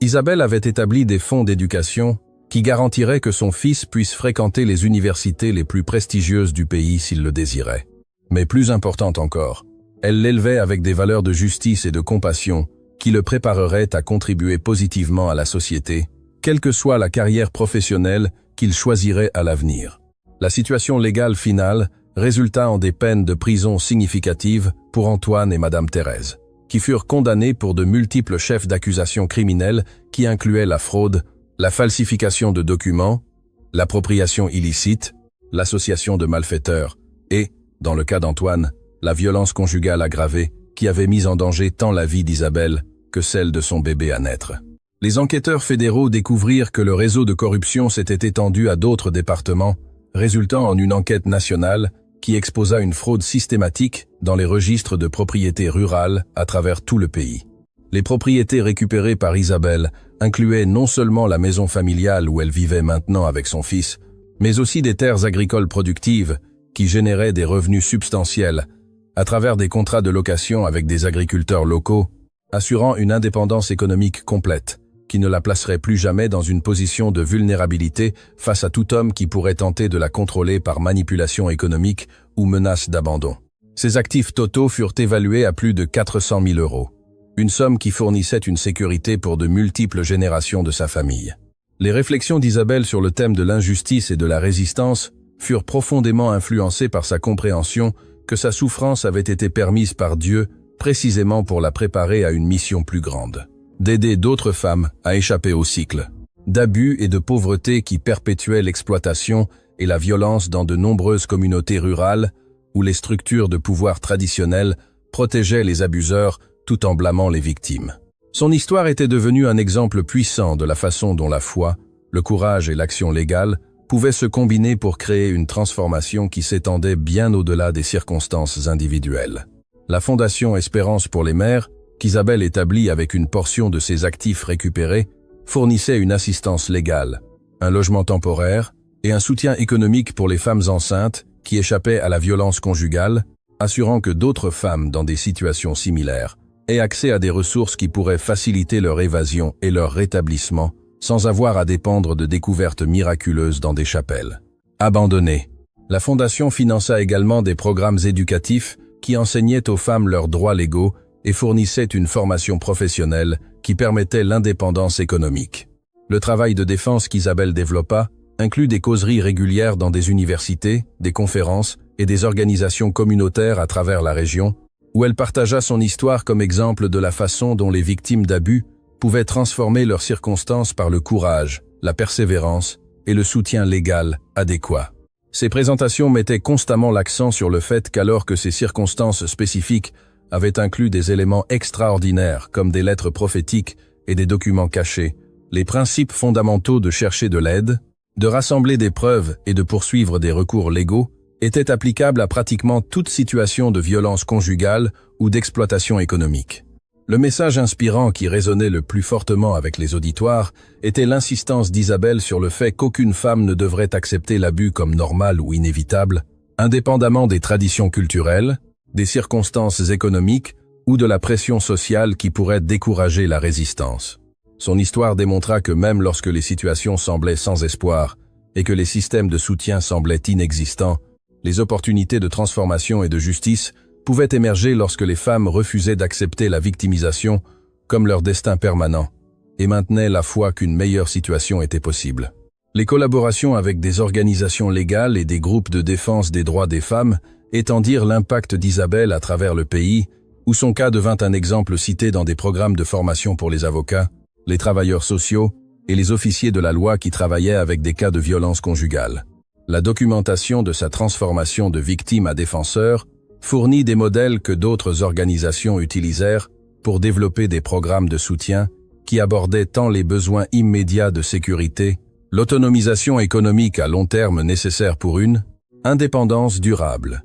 Isabelle avait établi des fonds d'éducation qui garantiraient que son fils puisse fréquenter les universités les plus prestigieuses du pays s'il le désirait. Mais plus importante encore, elle l'élevait avec des valeurs de justice et de compassion qui le prépareraient à contribuer positivement à la société, quelle que soit la carrière professionnelle qu'il choisirait à l'avenir. La situation légale finale résulta en des peines de prison significatives pour Antoine et Madame Thérèse, qui furent condamnés pour de multiples chefs d'accusation criminels qui incluaient la fraude, la falsification de documents, l'appropriation illicite, l'association de malfaiteurs et, dans le cas d'Antoine, la violence conjugale aggravée qui avait mis en danger tant la vie d'Isabelle que celle de son bébé à naître. Les enquêteurs fédéraux découvrirent que le réseau de corruption s'était étendu à d'autres départements, résultant en une enquête nationale qui exposa une fraude systématique dans les registres de propriétés rurales à travers tout le pays. Les propriétés récupérées par Isabelle incluaient non seulement la maison familiale où elle vivait maintenant avec son fils, mais aussi des terres agricoles productives qui généraient des revenus substantiels à travers des contrats de location avec des agriculteurs locaux, assurant une indépendance économique complète, qui ne la placerait plus jamais dans une position de vulnérabilité face à tout homme qui pourrait tenter de la contrôler par manipulation économique ou menace d'abandon. Ses actifs totaux furent évalués à plus de 400 000 €, une somme qui fournissait une sécurité pour de multiples générations de sa famille. Les réflexions d'Isabelle sur le thème de l'injustice et de la résistance furent profondément influencées par sa compréhension que sa souffrance avait été permise par Dieu précisément pour la préparer à une mission plus grande, d'aider d'autres femmes à échapper au cycle d'abus et de pauvreté qui perpétuait l'exploitation et la violence dans de nombreuses communautés rurales où les structures de pouvoir traditionnelles protégeaient les abuseurs tout en blâmant les victimes. Son histoire était devenue un exemple puissant de la façon dont la foi, le courage et l'action légale pouvaient se combiner pour créer une transformation qui s'étendait bien au-delà des circonstances individuelles. La Fondation Espérance pour les mères, qu'Isabelle établit avec une portion de ses actifs récupérés, fournissait une assistance légale, un logement temporaire et un soutien économique pour les femmes enceintes qui échappaient à la violence conjugale, assurant que d'autres femmes dans des situations similaires aient accès à des ressources qui pourraient faciliter leur évasion et leur rétablissement sans avoir à dépendre de découvertes miraculeuses dans des chapelles abandonnées. La Fondation finança également des programmes éducatifs qui enseignaient aux femmes leurs droits légaux et fournissaient une formation professionnelle qui permettait l'indépendance économique. Le travail de défense qu'Isabelle développa inclut des causeries régulières dans des universités, des conférences et des organisations communautaires à travers la région, où elle partagea son histoire comme exemple de la façon dont les victimes d'abus pouvaient transformer leurs circonstances par le courage, la persévérance et le soutien légal adéquat. Ces présentations mettaient constamment l'accent sur le fait qu'alors que ces circonstances spécifiques avaient inclus des éléments extraordinaires comme des lettres prophétiques et des documents cachés, les principes fondamentaux de chercher de l'aide, de rassembler des preuves et de poursuivre des recours légaux étaient applicables à pratiquement toute situation de violence conjugale ou d'exploitation économique. Le message inspirant qui résonnait le plus fortement avec les auditoires était l'insistance d'Isabelle sur le fait qu'aucune femme ne devrait accepter l'abus comme normal ou inévitable, indépendamment des traditions culturelles, des circonstances économiques ou de la pression sociale qui pourrait décourager la résistance. Son histoire démontra que même lorsque les situations semblaient sans espoir et que les systèmes de soutien semblaient inexistants, les opportunités de transformation et de justice pouvaient émerger lorsque les femmes refusaient d'accepter la victimisation comme leur destin permanent et maintenaient la foi qu'une meilleure situation était possible. Les collaborations avec des organisations légales et des groupes de défense des droits des femmes étendirent l'impact d'Isabelle à travers le pays où son cas devint un exemple cité dans des programmes de formation pour les avocats, les travailleurs sociaux et les officiers de la loi qui travaillaient avec des cas de violence conjugale. La documentation de sa transformation de victime à défenseur fournit des modèles que d'autres organisations utilisèrent pour développer des programmes de soutien qui abordaient tant les besoins immédiats de sécurité, l'autonomisation économique à long terme nécessaire pour une indépendance durable.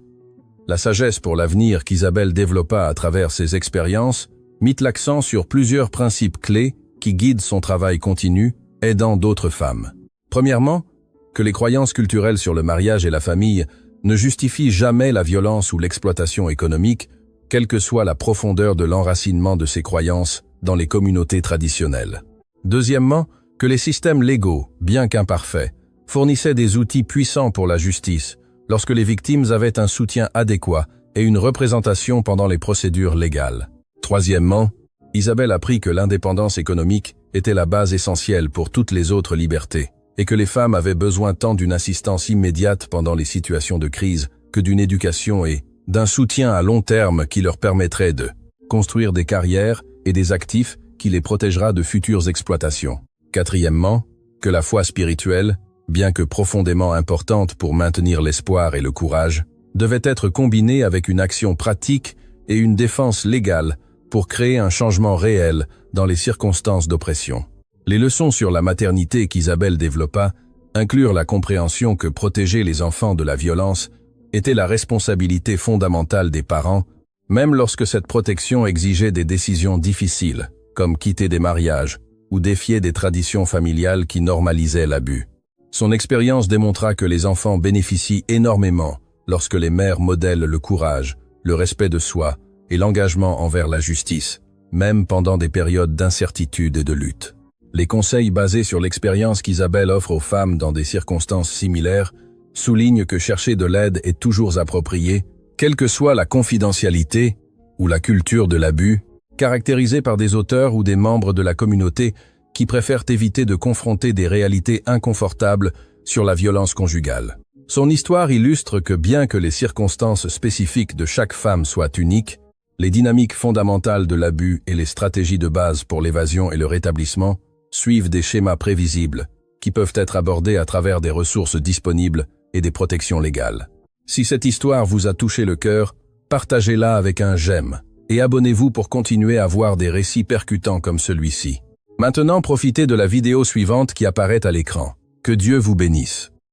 La sagesse pour l'avenir qu'Isabelle développa à travers ses expériences mit l'accent sur plusieurs principes clés qui guident son travail continu, aidant d'autres femmes. Premièrement, que les croyances culturelles sur le mariage et la famille ne justifient jamais la violence ou l'exploitation économique, quelle que soit la profondeur de l'enracinement de ces croyances dans les communautés traditionnelles. Deuxièmement, que les systèmes légaux, bien qu'imparfaits, fournissaient des outils puissants pour la justice, lorsque les victimes avaient un soutien adéquat et une représentation pendant les procédures légales. Troisièmement, Isabelle apprit que l'indépendance économique était la base essentielle pour toutes les autres libertés, et que les femmes avaient besoin tant d'une assistance immédiate pendant les situations de crise que d'une éducation et d'un soutien à long terme qui leur permettrait de construire des carrières et des actifs qui les protégera de futures exploitations. Quatrièmement, que la foi spirituelle, bien que profondément importante pour maintenir l'espoir et le courage, devait être combinée avec une action pratique et une défense légale pour créer un changement réel dans les circonstances d'oppression. Les leçons sur la maternité qu'Isabelle développa inclurent la compréhension que protéger les enfants de la violence était la responsabilité fondamentale des parents, même lorsque cette protection exigeait des décisions difficiles, comme quitter des mariages ou défier des traditions familiales qui normalisaient l'abus. Son expérience démontra que les enfants bénéficient énormément lorsque les mères modèlent le courage, le respect de soi et l'engagement envers la justice, même pendant des périodes d'incertitude et de lutte. Les conseils basés sur l'expérience qu'Isabelle offre aux femmes dans des circonstances similaires soulignent que chercher de l'aide est toujours approprié, quelle que soit la confidentialité ou la culture de l'abus, caractérisée par des auteurs ou des membres de la communauté qui préfèrent éviter de confronter des réalités inconfortables sur la violence conjugale. Son histoire illustre que bien que les circonstances spécifiques de chaque femme soient uniques, les dynamiques fondamentales de l'abus et les stratégies de base pour l'évasion et le rétablissement suivent des schémas prévisibles qui peuvent être abordés à travers des ressources disponibles et des protections légales. Si cette histoire vous a touché le cœur, partagez-la avec un j'aime et abonnez-vous pour continuer à voir des récits percutants comme celui-ci. Maintenant, profitez de la vidéo suivante qui apparaît à l'écran. Que Dieu vous bénisse.